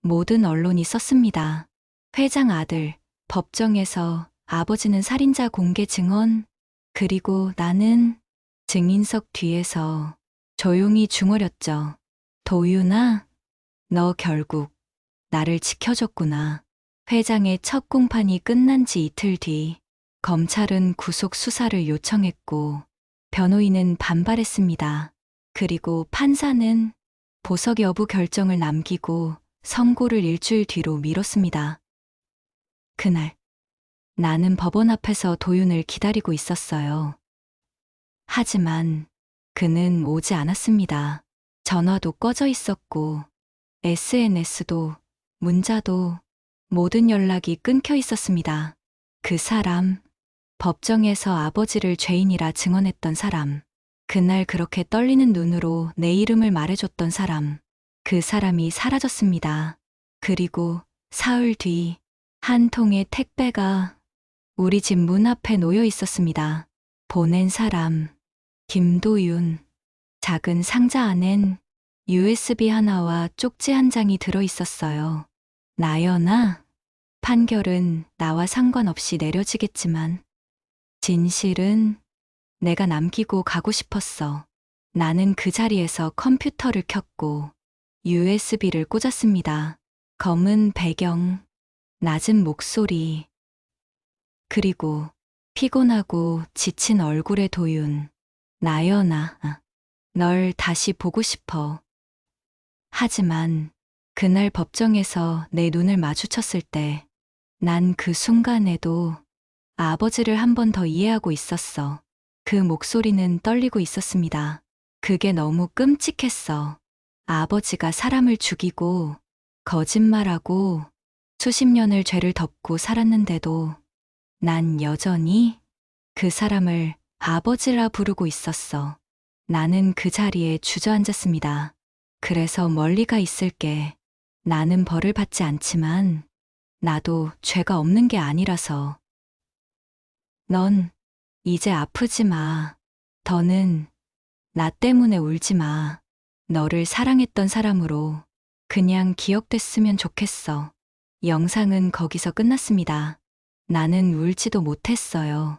A: 모든 언론이 썼습니다. 회장 아들, 법정에서 아버지는 살인자 공개 증언, 그리고 나는 증인석 뒤에서 조용히 중얼였죠. 도윤아, 너 결국 나를 지켜줬구나. 회장의 첫 공판이 끝난 지 이틀 뒤 검찰은 구속 수사를 요청했고 변호인은 반발했습니다. 그리고 판사는 보석 여부 결정을 남기고 선고를 일주일 뒤로 미뤘습니다. 그날 나는 법원 앞에서 도윤을 기다리고 있었어요. 하지만 그는 오지 않았습니다. 전화도 꺼져 있었고 SNS도 문자도 모든 연락이 끊겨 있었습니다. 그 사람, 법정에서 아버지를 죄인이라 증언했던 사람, 그날 그렇게 떨리는 눈으로 내 이름을 말해줬던 사람, 그 사람이 사라졌습니다. 그리고 사흘 뒤 한 통의 택배가 우리 집 문 앞에 놓여 있었습니다. 보낸 사람, 김도윤. 작은 상자 안엔 USB 하나와 쪽지 한 장이 들어 있었어요. 나연아, 판결은 나와 상관없이 내려지겠지만 진실은 내가 남기고 가고 싶었어. 나는 그 자리에서 컴퓨터를 켰고 USB를 꽂았습니다. 검은 배경, 낮은 목소리, 그리고 피곤하고 지친 얼굴의 도윤. 나연아, 널 다시 보고 싶어. 하지만 그날 법정에서 내 눈을 마주쳤을 때 난 그 순간에도 아버지를 한 번 더 이해하고 있었어. 그 목소리는 떨리고 있었습니다. 그게 너무 끔찍했어. 아버지가 사람을 죽이고 거짓말하고 수십 년을 죄를 덮고 살았는데도 난 여전히 그 사람을 아버지라 부르고 있었어. 나는 그 자리에 주저앉았습니다. 그래서 멀리 가 있을게. 나는 벌을 받지 않지만 나도 죄가 없는 게 아니라서. 넌 이제 아프지 마. 더는 나 때문에 울지 마. 너를 사랑했던 사람으로 그냥 기억됐으면 좋겠어. 영상은 거기서 끝났습니다. 나는 울지도 못했어요.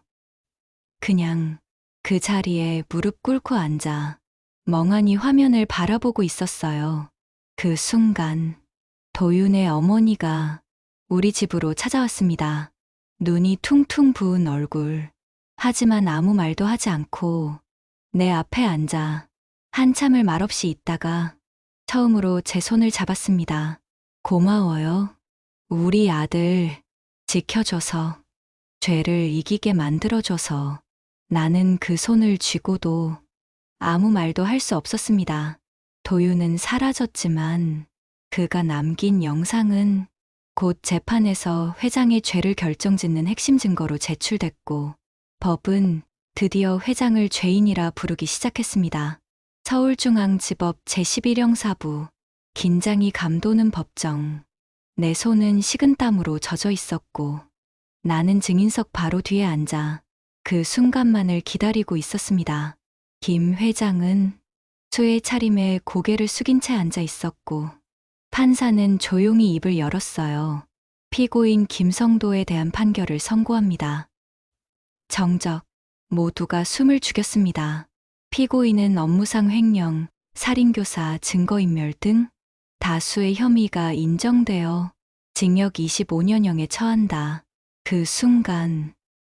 A: 그냥 그 자리에 무릎 꿇고 앉아 멍하니 화면을 바라보고 있었어요. 그 순간 도윤의 어머니가 우리 집으로 찾아왔습니다. 눈이 퉁퉁 부은 얼굴. 하지만 아무 말도 하지 않고 내 앞에 앉아 한참을 말없이 있다가 처음으로 제 손을 잡았습니다. 고마워요. 우리 아들 지켜줘서, 죄를 이기게 만들어줘서. 나는 그 손을 쥐고도 아무 말도 할 수 없었습니다. 도윤은 사라졌지만 그가 남긴 영상은 곧 재판에서 회장의 죄를 결정짓는 핵심 증거로 제출됐고 법은 드디어 회장을 죄인이라 부르기 시작했습니다. 서울중앙지법 제11형사부. 긴장이 감도는 법정. 내 손은 식은땀으로 젖어 있었고 나는 증인석 바로 뒤에 앉아 그 순간만을 기다리고 있었습니다. 김 회장은 수의 차림에 고개를 숙인 채 앉아 있었고 판사는 조용히 입을 열었어요. 피고인 김성도에 대한 판결을 선고합니다. 정적. 모두가 숨을 죽였습니다. 피고인은 업무상 횡령, 살인교사, 증거인멸 등 다수의 혐의가 인정되어 징역 25년형에 처한다. 그 순간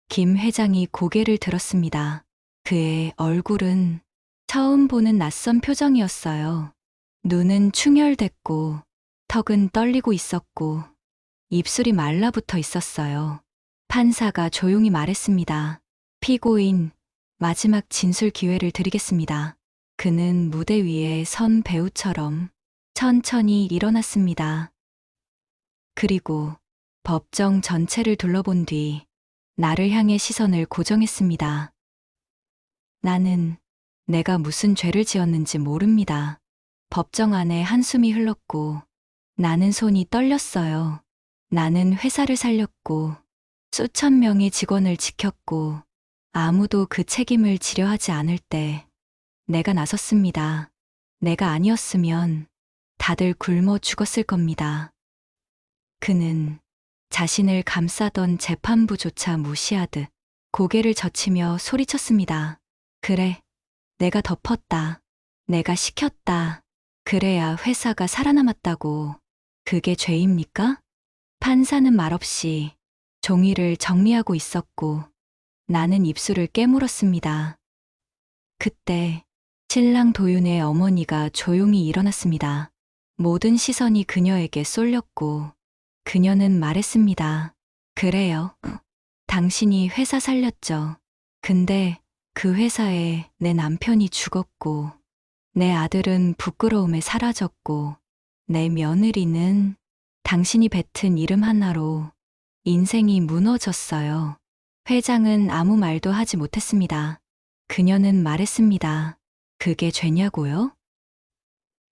A: 김 회장이 고개를 들었습니다. 그의 얼굴은 처음 보는 낯선 표정이었어요. 눈은 충혈됐고 턱은 떨리고 있었고 입술이 말라붙어 있었어요. 판사가 조용히 말했습니다. 피고인, 마지막 진술 기회를 드리겠습니다. 그는 무대 위에 선 배우처럼 천천히 일어났습니다. 그리고 법정 전체를 둘러본 뒤 나를 향해 시선을 고정했습니다. 나는 내가 무슨 죄를 지었는지 모릅니다. 법정 안에 한숨이 흘렀고 나는 손이 떨렸어요. 나는 회사를 살렸고 수천 명의 직원을 지켰고 아무도 그 책임을 지려 하지 않을 때 내가 나섰습니다. 내가 아니었으면 다들 굶어 죽었을 겁니다. 그는 자신을 감싸던 재판부조차 무시하듯 고개를 젖히며 소리쳤습니다. 그래, 내가 덮었다. 내가 시켰다. 그래야 회사가 살아남았다고. 그게 죄입니까? 판사는 말없이 종이를 정리하고 있었고 나는 입술을 깨물었습니다. 그때 신랑 도윤의 어머니가 조용히 일어났습니다. 모든 시선이 그녀에게 쏠렸고 그녀는 말했습니다. 그래요. 당신이 회사 살렸죠. 근데 그 회사에 내 남편이 죽었고 내 아들은 부끄러움에 사라졌고 내 며느리는 당신이 뱉은 이름 하나로 인생이 무너졌어요. 회장은 아무 말도 하지 못했습니다. 그녀는 말했습니다. 그게 죄냐고요?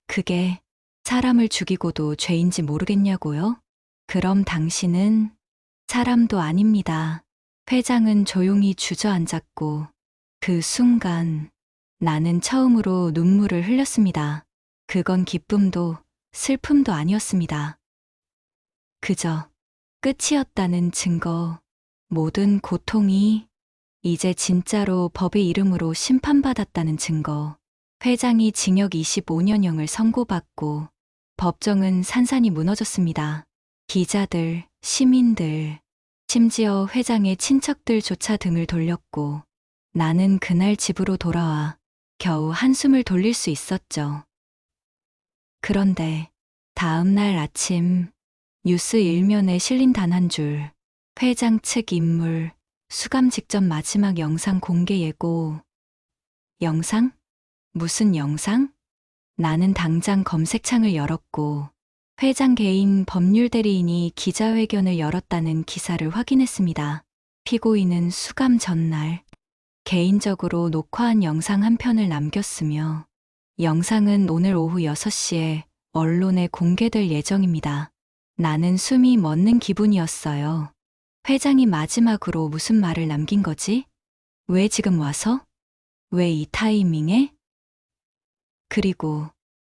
A: 그게 사람을 죽이고도 죄인지 모르겠냐고요? 그럼 당신은 사람도 아닙니다. 회장은 조용히 주저앉았고 그 순간 나는 처음으로 눈물을 흘렸습니다. 그건 기쁨도 슬픔도 아니었습니다. 그저 끝이었다는 증거, 모든 고통이 이제 진짜로 법의 이름으로 심판받았다는 증거. 회장이 징역 25년형을 선고받고 법정은 산산이 무너졌습니다. 기자들, 시민들, 심지어 회장의 친척들조차 등을 돌렸고 나는 그날 집으로 돌아와 겨우 한숨을 돌릴 수 있었죠. 그런데 다음 날 아침 뉴스 일면에 실린 단 한 줄, 회장 측 인물, 수감 직전 마지막 영상 공개 예고. 영상? 무슨 영상? 나는 당장 검색창을 열었고 회장 개인 법률 대리인이 기자회견을 열었다는 기사를 확인했습니다. 피고인은 수감 전날 개인적으로 녹화한 영상 한 편을 남겼으며 영상은 오늘 오후 6시에 언론에 공개될 예정입니다. 나는 숨이 멎는 기분이었어요. 회장이 마지막으로 무슨 말을 남긴 거지? 왜 지금 와서? 왜 이 타이밍에? 그리고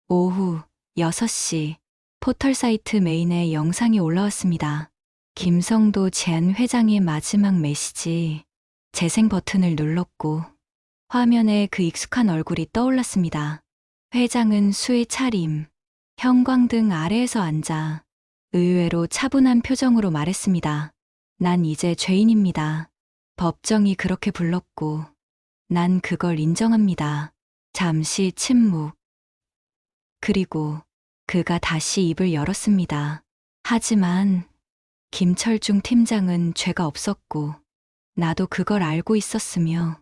A: 오후 6시 포털 사이트 메인에 영상이 올라왔습니다. 김성도 전 회장의 마지막 메시지. 재생 버튼을 눌렀고 화면에 그 익숙한 얼굴이 떠올랐습니다. 회장은 수의 차림, 형광등 아래에서 앉아 의외로 차분한 표정으로 말했습니다. 난 이제 죄인입니다. 법정이 그렇게 불렀고 난 그걸 인정합니다. 잠시 침묵. 그리고 그가 다시 입을 열었습니다. 하지만 김철중 팀장은 죄가 없었고 나도 그걸 알고 있었으며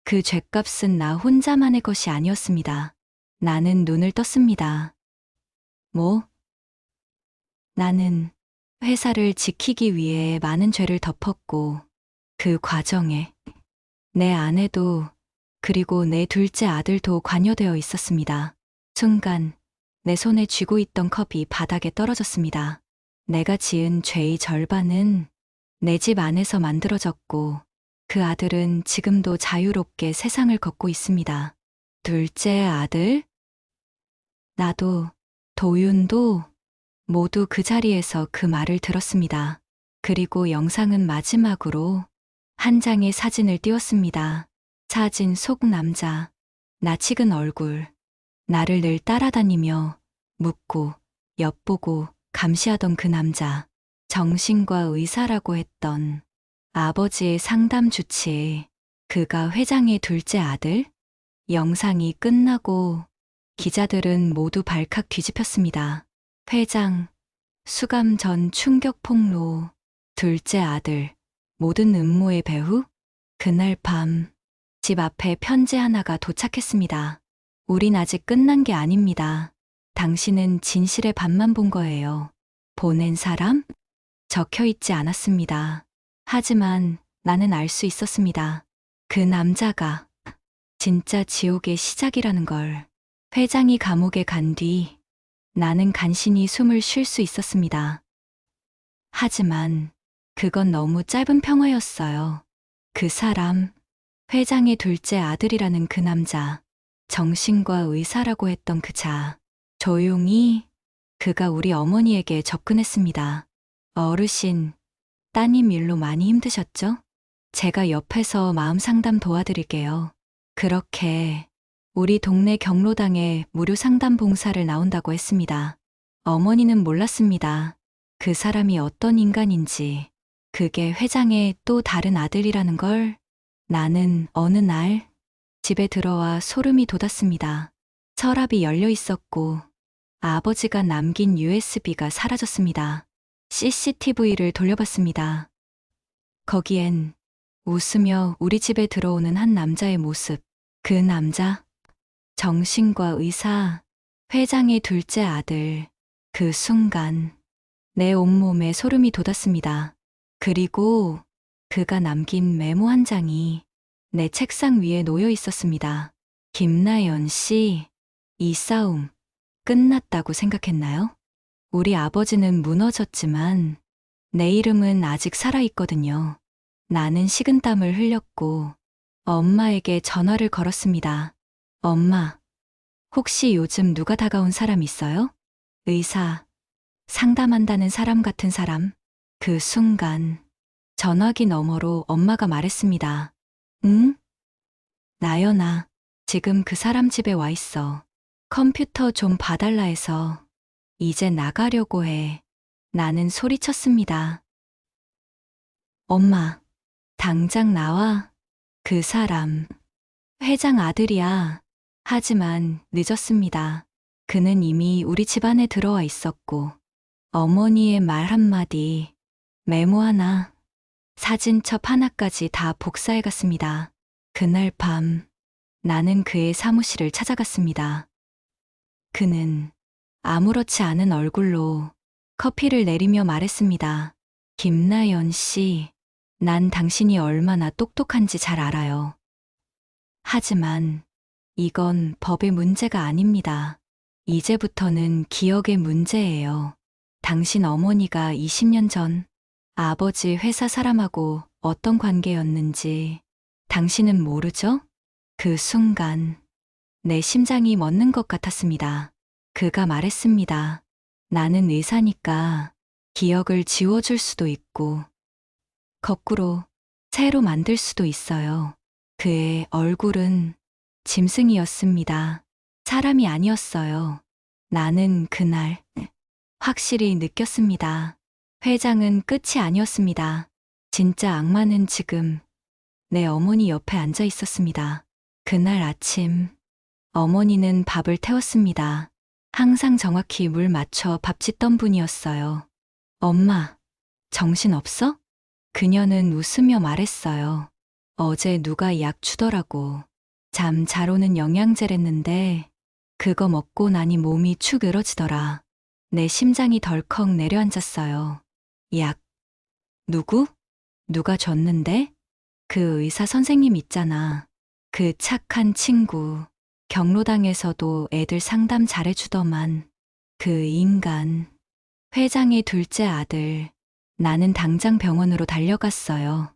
A: 그 죄값은 나 혼자만의 것이 아니었습니다. 나는 눈을 떴습니다. 뭐? 나는 회사를 지키기 위해 많은 죄를 덮었고 그 과정에 내 아내도 그리고 내 둘째 아들도 관여되어 있었습니다. 순간 내 손에 쥐고 있던 컵이 바닥에 떨어졌습니다. 내가 지은 죄의 절반은 내 집 안에서 만들어졌고 그 아들은 지금도 자유롭게 세상을 걷고 있습니다. 둘째 아들? 나도, 도윤도 모두 그 자리에서 그 말을 들었습니다. 그리고 영상은 마지막으로 한 장의 사진을 띄웠습니다. 사진 속 남자, 낯익은 얼굴, 나를 늘 따라다니며 묻고 엿보고 감시하던 그 남자, 정신과 의사라고 했던 아버지의 상담 주치의 그가 회장의 둘째 아들? 영상이 끝나고 기자들은 모두 발칵 뒤집혔습니다. 회장, 수감 전 충격 폭로, 둘째 아들, 모든 음모의 배후? 그날 밤, 집 앞에 편지 하나가 도착했습니다. 우린 아직 끝난 게 아닙니다. 당신은 진실의 반만 본 거예요. 보낸 사람? 적혀 있지 않았습니다. 하지만 나는 알 수 있었습니다. 그 남자가 진짜 지옥의 시작이라는 걸. 회장이 감옥에 간 뒤 나는 간신히 숨을 쉴 수 있었습니다. 하지만 그건 너무 짧은 평화였어요. 그 사람, 회장의 둘째 아들이라는 그 남자, 정신과 의사라고 했던 그 자, 조용히 그가 우리 어머니에게 접근했습니다. 어르신, 따님 일로 많이 힘드셨죠? 제가 옆에서 마음 상담 도와드릴게요. 그렇게 우리 동네 경로당에 무료 상담 봉사를 나온다고 했습니다. 어머니는 몰랐습니다. 그 사람이 어떤 인간인지, 그게 회장의 또 다른 아들이라는 걸. 나는 어느 날 집에 들어와 소름이 돋았습니다. 서랍이 열려 있었고 아버지가 남긴 USB가 사라졌습니다. CCTV를 돌려봤습니다. 거기엔 웃으며 우리 집에 들어오는 한 남자의 모습. 그 남자, 정신과 의사, 회장의 둘째 아들. 그 순간 내 온몸에 소름이 돋았습니다. 그리고 그가 남긴 메모 한 장이 내 책상 위에 놓여 있었습니다. 김나연 씨, 이 싸움 끝났다고 생각했나요? 우리 아버지는 무너졌지만 내 이름은 아직 살아있거든요. 나는 식은땀을 흘렸고 엄마에게 전화를 걸었습니다. 엄마, 혹시 요즘 누가 다가온 사람 있어요? 의사, 상담한다는 사람 같은 사람. 그 순간 전화기 너머로 엄마가 말했습니다. 응? 나연아, 지금 그 사람 집에 와 있어. 컴퓨터 좀 봐달라 해서 이제 나가려고 해. 나는 소리쳤습니다. 엄마, 당장 나와. 그 사람, 회장 아들이야. 하지만 늦었습니다. 그는 이미 우리 집 안에 들어와 있었고, 어머니의 말 한마디, 메모 하나, 사진첩 하나까지 다 복사해 갔습니다. 그날 밤, 나는 그의 사무실을 찾아갔습니다. 그는 아무렇지 않은 얼굴로 커피를 내리며 말했습니다. 김나연 씨, 난 당신이 얼마나 똑똑한지 잘 알아요. 하지만 이건 법의 문제가 아닙니다. 이제부터는 기억의 문제예요. 당신 어머니가 20년 전 아버지 회사 사람하고 어떤 관계였는지 당신은 모르죠? 그 순간 내 심장이 멎는 것 같았습니다. 그가 말했습니다. 나는 의사니까 기억을 지워줄 수도 있고 거꾸로 새로 만들 수도 있어요. 그의 얼굴은 짐승이었습니다. 사람이 아니었어요. 나는 그날 확실히 느꼈습니다. 회장은 끝이 아니었습니다. 진짜 악마는 지금 내 어머니 옆에 앉아 있었습니다. 그날 아침 어머니는 밥을 태웠습니다. 항상 정확히 물 맞춰 밥 짓던 분이었어요. 엄마, 정신 없어? 그녀는 웃으며 말했어요. 어제 누가 약 주더라고. 잠 잘 오는 영양제랬는데 그거 먹고 나니 몸이 축 늘어지더라. 내 심장이 덜컥 내려앉았어요. 약. 누구? 누가 줬는데? 그 의사 선생님 있잖아. 그 착한 친구. 경로당에서도 애들 상담 잘해주더만. 그 인간. 회장의 둘째 아들. 나는 당장 병원으로 달려갔어요.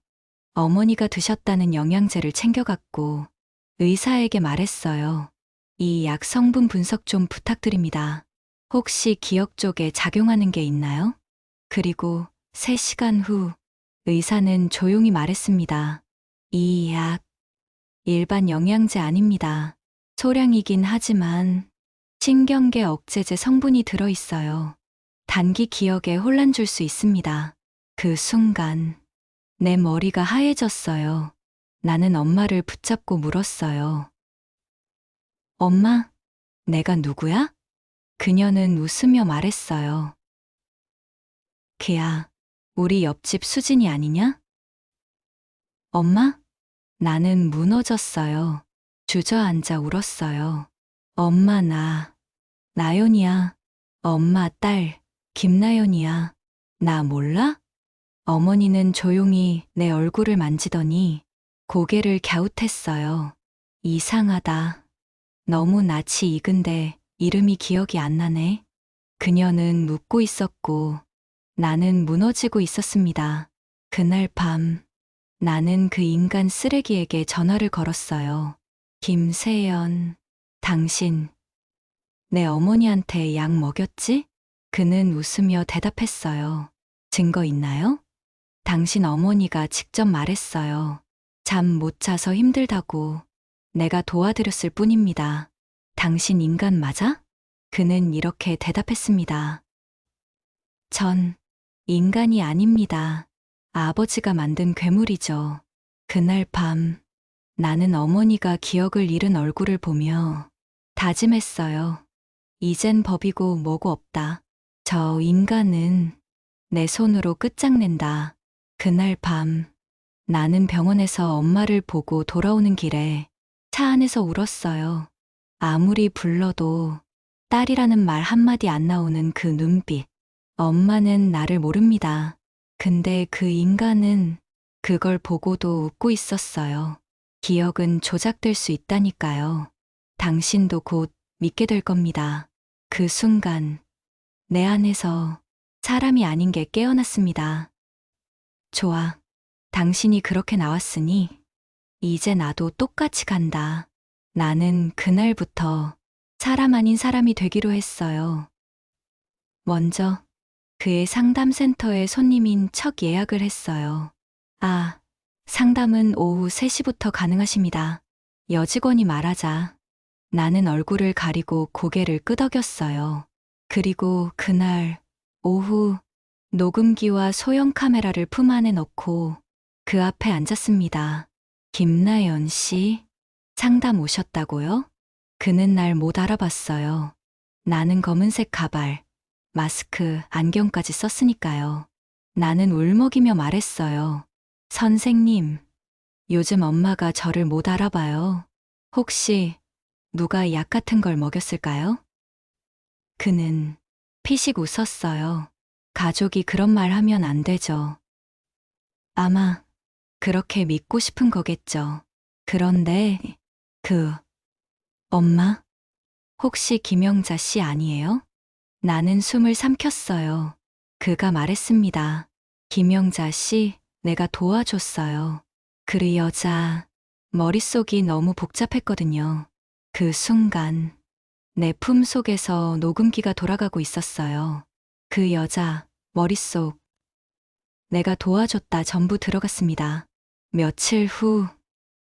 A: 어머니가 드셨다는 영양제를 챙겨갔고 의사에게 말했어요. 이 약 성분 분석 좀 부탁드립니다. 혹시 기억 쪽에 작용하는 게 있나요? 그리고 3시간 후 의사는 조용히 말했습니다. 이 약 일반 영양제 아닙니다. 소량이긴 하지만 신경계 억제제 성분이 들어있어요. 단기 기억에 혼란 줄 수 있습니다. 그 순간 내 머리가 하얘졌어요. 나는 엄마를 붙잡고 물었어요. 엄마, 내가 누구야? 그녀는 웃으며 말했어요. 걔야, 우리 옆집 수진이 아니냐? 엄마? 나는 무너졌어요. 주저앉아 울었어요. 엄마, 나 나연이야. 엄마 딸, 김나연이야. 나 몰라? 어머니는 조용히 내 얼굴을 만지더니 고개를 갸웃했어요. 이상하다. 너무 낯이 익은데 이름이 기억이 안 나네. 그녀는 묻고 있었고 나는 무너지고 있었습니다. 그날 밤 나는 그 인간 쓰레기에게 전화를 걸었어요. 김세연, 당신 내 어머니한테 약 먹였지? 그는 웃으며 대답했어요. 증거 있나요? 당신 어머니가 직접 말했어요. 잠 못 자서 힘들다고. 내가 도와드렸을 뿐입니다. 당신 인간 맞아? 그는 이렇게 대답했습니다. 전 인간이 아닙니다. 아버지가 만든 괴물이죠. 그날 밤 나는 어머니가 기억을 잃은 얼굴을 보며 다짐했어요. 이젠 법이고 뭐고 없다. 저 인간은 내 손으로 끝장낸다. 그날 밤 나는 병원에서 엄마를 보고 돌아오는 길에 차 안에서 울었어요. 아무리 불러도 딸이라는 말 한마디 안 나오는 그 눈빛. 엄마는 나를 모릅니다. 근데 그 인간은 그걸 보고도 웃고 있었어요. 기억은 조작될 수 있다니까요. 당신도 곧 믿게 될 겁니다. 그 순간 내 안에서 사람이 아닌 게 깨어났습니다. 좋아. 당신이 그렇게 나왔으니 이제 나도 똑같이 간다. 나는 그날부터 사람 아닌 사람이 되기로 했어요. 먼저 그의 상담센터에 손님인 첫 예약을 했어요. 아, 상담은 오후 3시부터 가능하십니다. 여직원이 말하자 나는 얼굴을 가리고 고개를 끄덕였어요. 그리고 그날 오후 녹음기와 소형 카메라를 품 안에 넣고 그 앞에 앉았습니다. 김나연 씨, 상담 오셨다고요? 그는 날 못 알아봤어요. 나는 검은색 가발, 마스크, 안경까지 썼으니까요. 나는 울먹이며 말했어요. 선생님, 요즘 엄마가 저를 못 알아봐요. 혹시 누가 약 같은 걸 먹였을까요? 그는 피식 웃었어요. 가족이 그런 말 하면 안 되죠. 아마 그렇게 믿고 싶은 거겠죠. 그런데 엄마? 혹시 김영자 씨 아니에요? 나는 숨을 삼켰어요. 그가 말했습니다. 김영자 씨, 내가 도와줬어요. 그 여자, 머릿속이 너무 복잡했거든요. 그 순간, 내 품속에서 녹음기가 돌아가고 있었어요. 그 여자, 머릿속, 내가 도와줬다 전부 들어갔습니다. 며칠 후,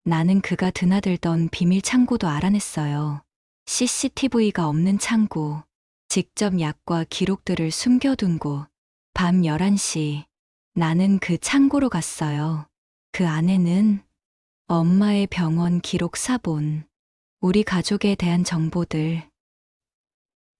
A: 나는 그가 드나들던 비밀 창고도 알아냈어요. CCTV가 없는 창고, 직접 약과 기록들을 숨겨둔 곳. 밤 11시, 나는 그 창고로 갔어요. 그 안에는 엄마의 병원 기록 사본, 우리 가족에 대한 정보들,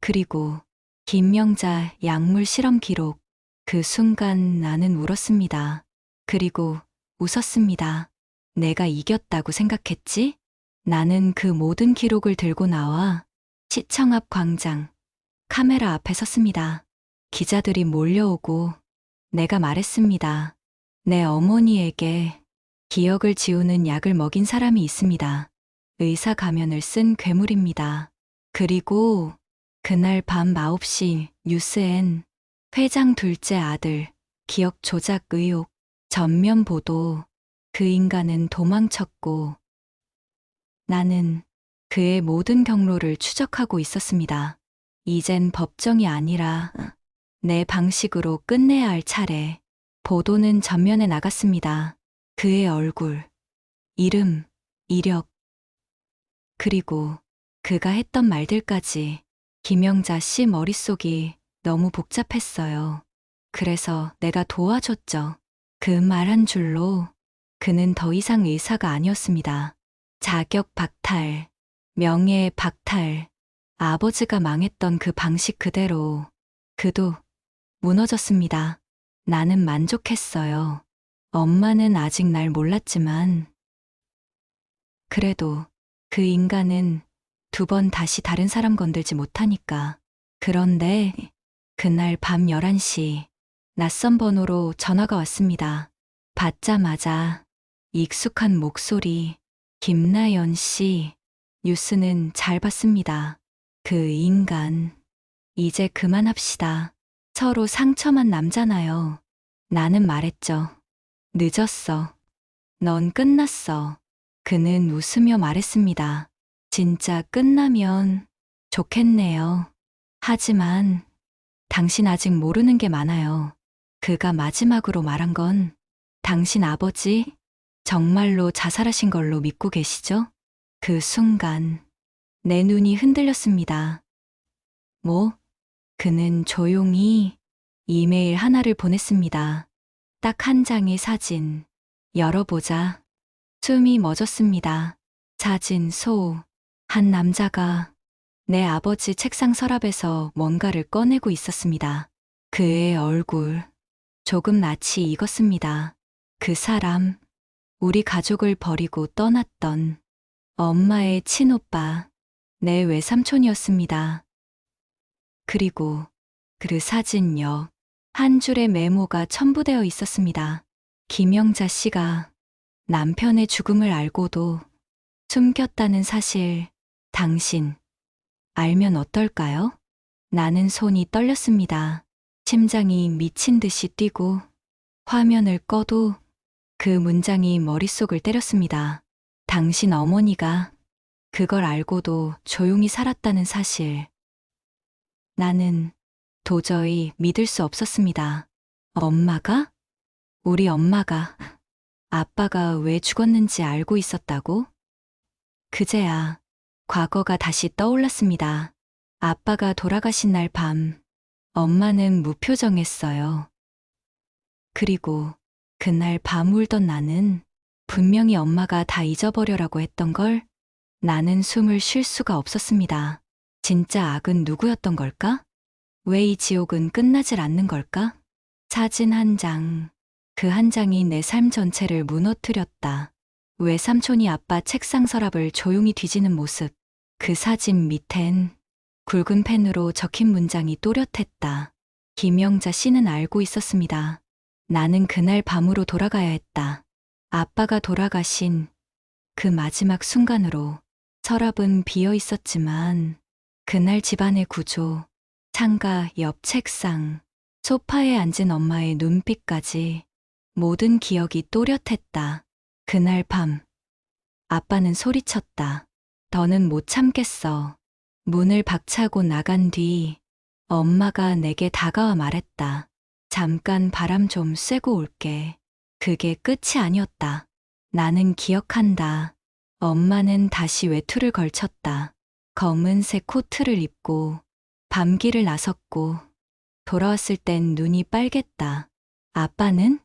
A: 그리고 김명자 약물 실험 기록. 그 순간 나는 울었습니다. 그리고 웃었습니다. 내가 이겼다고 생각했지? 나는 그 모든 기록을 들고 나와 시청 앞 광장, 카메라 앞에 섰습니다. 기자들이 몰려오고 내가 말했습니다. 내 어머니에게 기억을 지우는 약을 먹인 사람이 있습니다. 의사 가면을 쓴 괴물입니다. 그리고 그날 밤 9시 뉴스엔 회장 둘째 아들 기억 조작 의혹 전면 보도. 그 인간은 도망쳤고 나는 그의 모든 경로를 추적하고 있었습니다. 이젠 법정이 아니라 내 방식으로 끝내야 할 차례. 보도는 전면에 나갔습니다. 그의 얼굴, 이름, 이력, 그리고 그가 했던 말들까지. 김영자 씨 머릿속이 너무 복잡했어요. 그래서 내가 도와줬죠. 그 말 한 줄로 그는 더 이상 의사가 아니었습니다. 자격 박탈, 명예 박탈, 아버지가 망했던 그 방식 그대로 그도 무너졌습니다. 나는 만족했어요. 엄마는 아직 날 몰랐지만 그래도 그 인간은 두 번 다시 다른 사람 건들지 못하니까. 그런데 그날 밤 11시 낯선 번호로 전화가 왔습니다. 받자마자 익숙한 목소리, 김나연 씨, 뉴스는 잘 봤습니다. 그 인간, 이제 그만합시다. 서로 상처만 남잖아요. 나는 말했죠. 늦었어. 넌 끝났어. 그는 웃으며 말했습니다. 진짜 끝나면 좋겠네요. 하지만 당신 아직 모르는 게 많아요. 그가 마지막으로 말한 건 당신 아버지 정말로 자살하신 걸로 믿고 계시죠? 그 순간 내 눈이 흔들렸습니다. 뭐? 그는 조용히 이메일 하나를 보냈습니다. 딱 한 장의 사진. 열어보자. 숨이 멎었습니다. 사진 소. 한 남자가 내 아버지 책상 서랍에서 뭔가를 꺼내고 있었습니다. 그의 얼굴. 조금 낯이 익었습니다. 그 사람. 우리 가족을 버리고 떠났던 엄마의 친오빠. 내 외삼촌이었습니다. 그리고 그 사진 옆 한 줄의 메모가 첨부되어 있었습니다. 김영자 씨가 남편의 죽음을 알고도 숨겼다는 사실, 당신 알면 어떨까요? 나는 손이 떨렸습니다. 심장이 미친 듯이 뛰고 화면을 꺼도 그 문장이 머릿속을 때렸습니다. 당신 어머니가 그걸 알고도 조용히 살았다는 사실. 나는 도저히 믿을 수 없었습니다. 엄마가? 우리 엄마가 아빠가 왜 죽었는지 알고 있었다고? 그제야 과거가 다시 떠올랐습니다. 아빠가 돌아가신 날 밤, 엄마는 무표정했어요. 그리고 그날 밤 울던 나는 분명히 엄마가 다 잊어버려라고 했던 걸 나는 숨을 쉴 수가 없었습니다. 진짜 악은 누구였던 걸까? 왜 이 지옥은 끝나질 않는 걸까? 사진 한 장, 그 한 장이 내 삶 전체를 무너뜨렸다. 외삼촌이 아빠 책상 서랍을 조용히 뒤지는 모습, 그 사진 밑엔 굵은 펜으로 적힌 문장이 또렷했다. 김영자 씨는 알고 있었습니다. 나는 그날 밤으로 돌아가야 했다. 아빠가 돌아가신 그 마지막 순간으로. 서랍은 비어 있었지만 그날 집안의 구조, 창가 옆 책상, 소파에 앉은 엄마의 눈빛까지 모든 기억이 또렷했다. 그날 밤 아빠는 소리쳤다. 더는 못 참겠어. 문을 박차고 나간 뒤 엄마가 내게 다가와 말했다. 잠깐 바람 좀 쐬고 올게. 그게 끝이 아니었다. 나는 기억한다. 엄마는 다시 외투를 걸쳤다. 검은색 코트를 입고 밤길을 나섰고 돌아왔을 땐 눈이 빨갰다. 아빠는?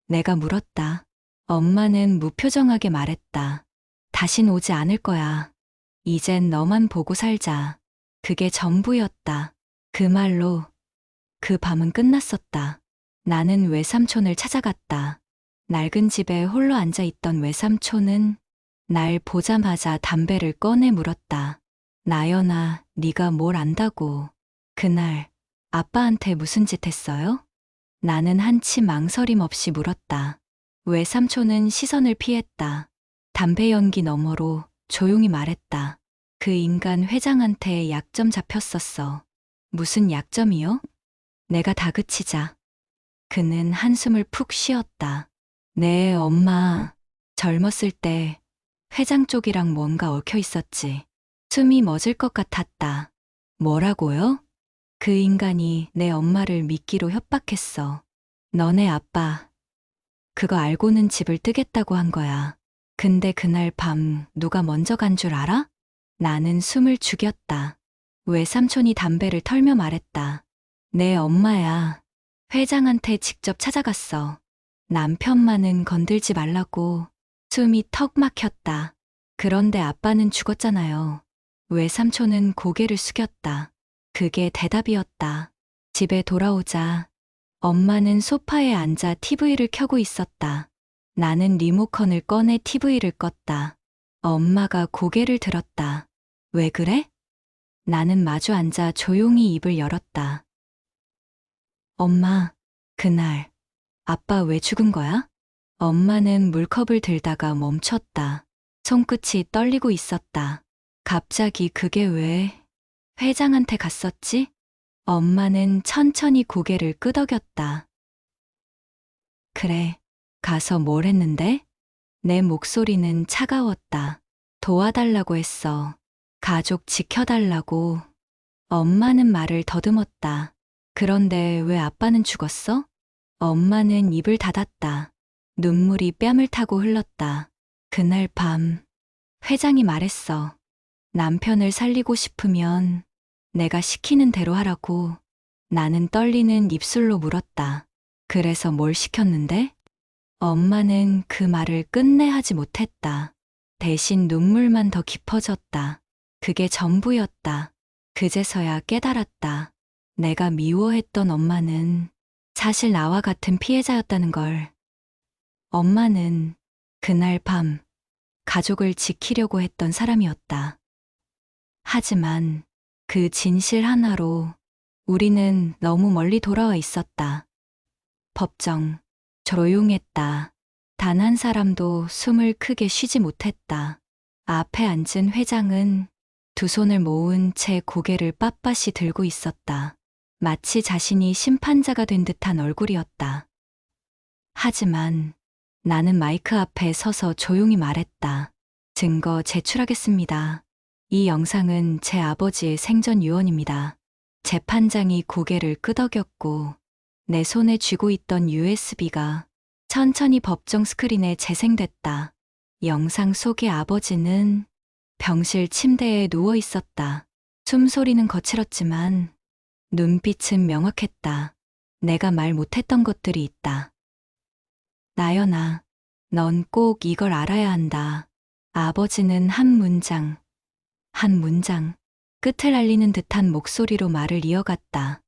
A: 내가 물었다. 엄마는 무표정하게 말했다. 다신 오지 않을 거야. 이젠 너만 보고 살자. 그게 전부였다. 그 말로 그 밤은 끝났었다. 나는 외삼촌을 찾아갔다. 낡은 집에 홀로 앉아 있던 외삼촌은 날 보자마자 담배를 꺼내 물었다. 나연아, 네가 뭘 안다고. 그날 아빠한테 무슨 짓 했어요? 나는 한치 망설임 없이 물었다. 외삼촌은 시선을 피했다. 담배 연기 너머로 조용히 말했다. 그 인간 회장한테 약점 잡혔었어. 무슨 약점이요? 내가 다그치자. 그는 한숨을 푹 쉬었다. 네, 엄마. 젊었을 때 회장 쪽이랑 뭔가 얽혀 있었지. 숨이 멎을 것 같았다. 뭐라고요? 그 인간이 내 엄마를 미끼로 협박했어. 너네 아빠, 그거 알고는 집을 뜨겠다고 한 거야. 근데 그날 밤 누가 먼저 간 줄 알아? 나는 숨을 죽였다. 외삼촌이 담배를 털며 말했다. 내 엄마야. 회장한테 직접 찾아갔어. 남편만은 건들지 말라고. 숨이 턱 막혔다. 그런데 아빠는 죽었잖아요. 외삼촌은 고개를 숙였다. 그게 대답이었다. 집에 돌아오자 엄마는 소파에 앉아 TV를 켜고 있었다. 나는 리모컨을 꺼내 TV를 껐다. 엄마가 고개를 들었다. 왜 그래? 나는 마주 앉아 조용히 입을 열었다. 엄마, 그날 아빠 왜 죽은 거야? 엄마는 물컵을 들다가 멈췄다. 손끝이 떨리고 있었다. 갑자기 그게 왜 회장한테 갔었지? 엄마는 천천히 고개를 끄덕였다. 그래, 가서 뭘 했는데? 내 목소리는 차가웠다. 도와달라고 했어. 가족 지켜달라고. 엄마는 말을 더듬었다. 그런데 왜 아빠는 죽었어? 엄마는 입을 닫았다. 눈물이 뺨을 타고 흘렀다. 그날 밤, 회장이 말했어. 남편을 살리고 싶으면 내가 시키는 대로 하라고. 나는 떨리는 입술로 물었다. 그래서 뭘 시켰는데? 엄마는 그 말을 끝내 하지 못했다. 대신 눈물만 더 깊어졌다. 그게 전부였다. 그제서야 깨달았다. 내가 미워했던 엄마는 사실 나와 같은 피해자였다는 걸. 엄마는 그날 밤 가족을 지키려고 했던 사람이었다. 하지만 그 진실 하나로 우리는 너무 멀리 돌아와 있었다. 법정, 조용했다. 단 한 사람도 숨을 크게 쉬지 못했다. 앞에 앉은 회장은 두 손을 모은 채 고개를 빳빳이 들고 있었다. 마치 자신이 심판자가 된 듯한 얼굴이었다. 하지만 나는 마이크 앞에 서서 조용히 말했다. 증거 제출하겠습니다. 이 영상은 제 아버지의 생전 유언입니다. 재판장이 고개를 끄덕였고 내 손에 쥐고 있던 USB가 천천히 법정 스크린에 재생됐다. 영상 속의 아버지는 병실 침대에 누워 있었다. 숨소리는 거칠었지만 눈빛은 명확했다. 내가 말 못했던 것들이 있다. 나연아, 넌 꼭 이걸 알아야 한다. 아버지는 한 문장 끝을 알리는 듯한 목소리로 말을 이어갔다.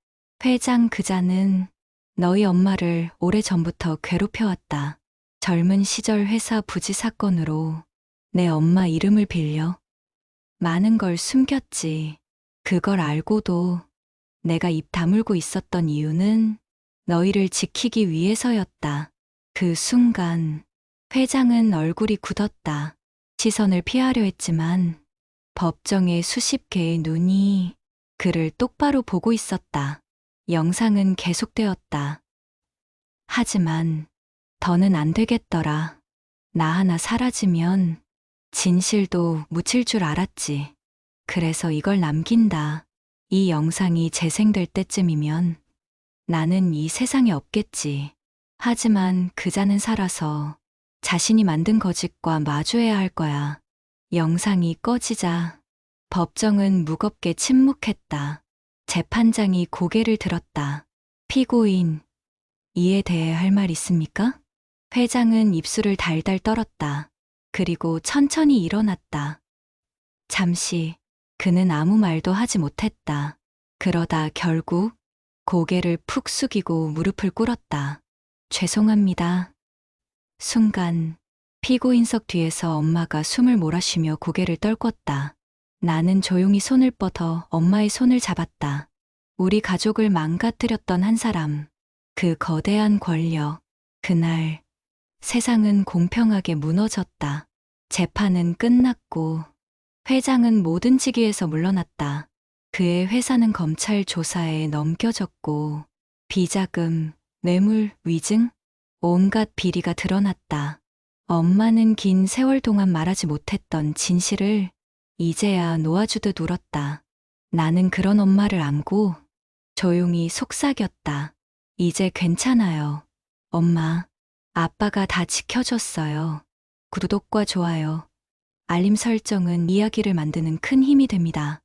A: 회장 그자는 너희 엄마를 오래전부터 괴롭혀왔다. 젊은 시절 회사 부지 사건으로 내 엄마 이름을 빌려 많은 걸 숨겼지. 그걸 알고도 내가 입 다물고 있었던 이유는 너희를 지키기 위해서였다. 그 순간 회장은 얼굴이 굳었다. 시선을 피하려 했지만 법정의 수십 개의 눈이 그를 똑바로 보고 있었다. 영상은 계속되었다. 하지만 더는 안 되겠더라. 나 하나 사라지면 진실도 묻힐 줄 알았지. 그래서 이걸 남긴다. 이 영상이 재생될 때쯤이면 나는 이 세상에 없겠지. 하지만 그자는 살아서 자신이 만든 거짓과 마주해야 할 거야. 영상이 꺼지자 법정은 무겁게 침묵했다. 재판장이 고개를 들었다. 피고인, 이에 대해 할 말 있습니까? 회장은 입술을 달달 떨었다. 그리고 천천히 일어났다. 잠시 그는 아무 말도 하지 못했다. 그러다 결국 고개를 푹 숙이고 무릎을 꿇었다. 죄송합니다. 순간 피고인석 뒤에서 엄마가 숨을 몰아쉬며 고개를 떨궜다. 나는 조용히 손을 뻗어 엄마의 손을 잡았다. 우리 가족을 망가뜨렸던 한 사람, 그 거대한 권력. 그날 세상은 공평하게 무너졌다. 재판은 끝났고 회장은 모든 직위에서 물러났다. 그의 회사는 검찰 조사에 넘겨졌고 비자금, 뇌물, 위증, 온갖 비리가 드러났다. 엄마는 긴 세월 동안 말하지 못했던 진실을 이제야 놓아주듯 울었다. 나는 그런 엄마를 안고 조용히 속삭였다. 이제 괜찮아요. 엄마, 아빠가 다 지켜줬어요. 구독과 좋아요, 알림 설정은 이야기를 만드는 큰 힘이 됩니다.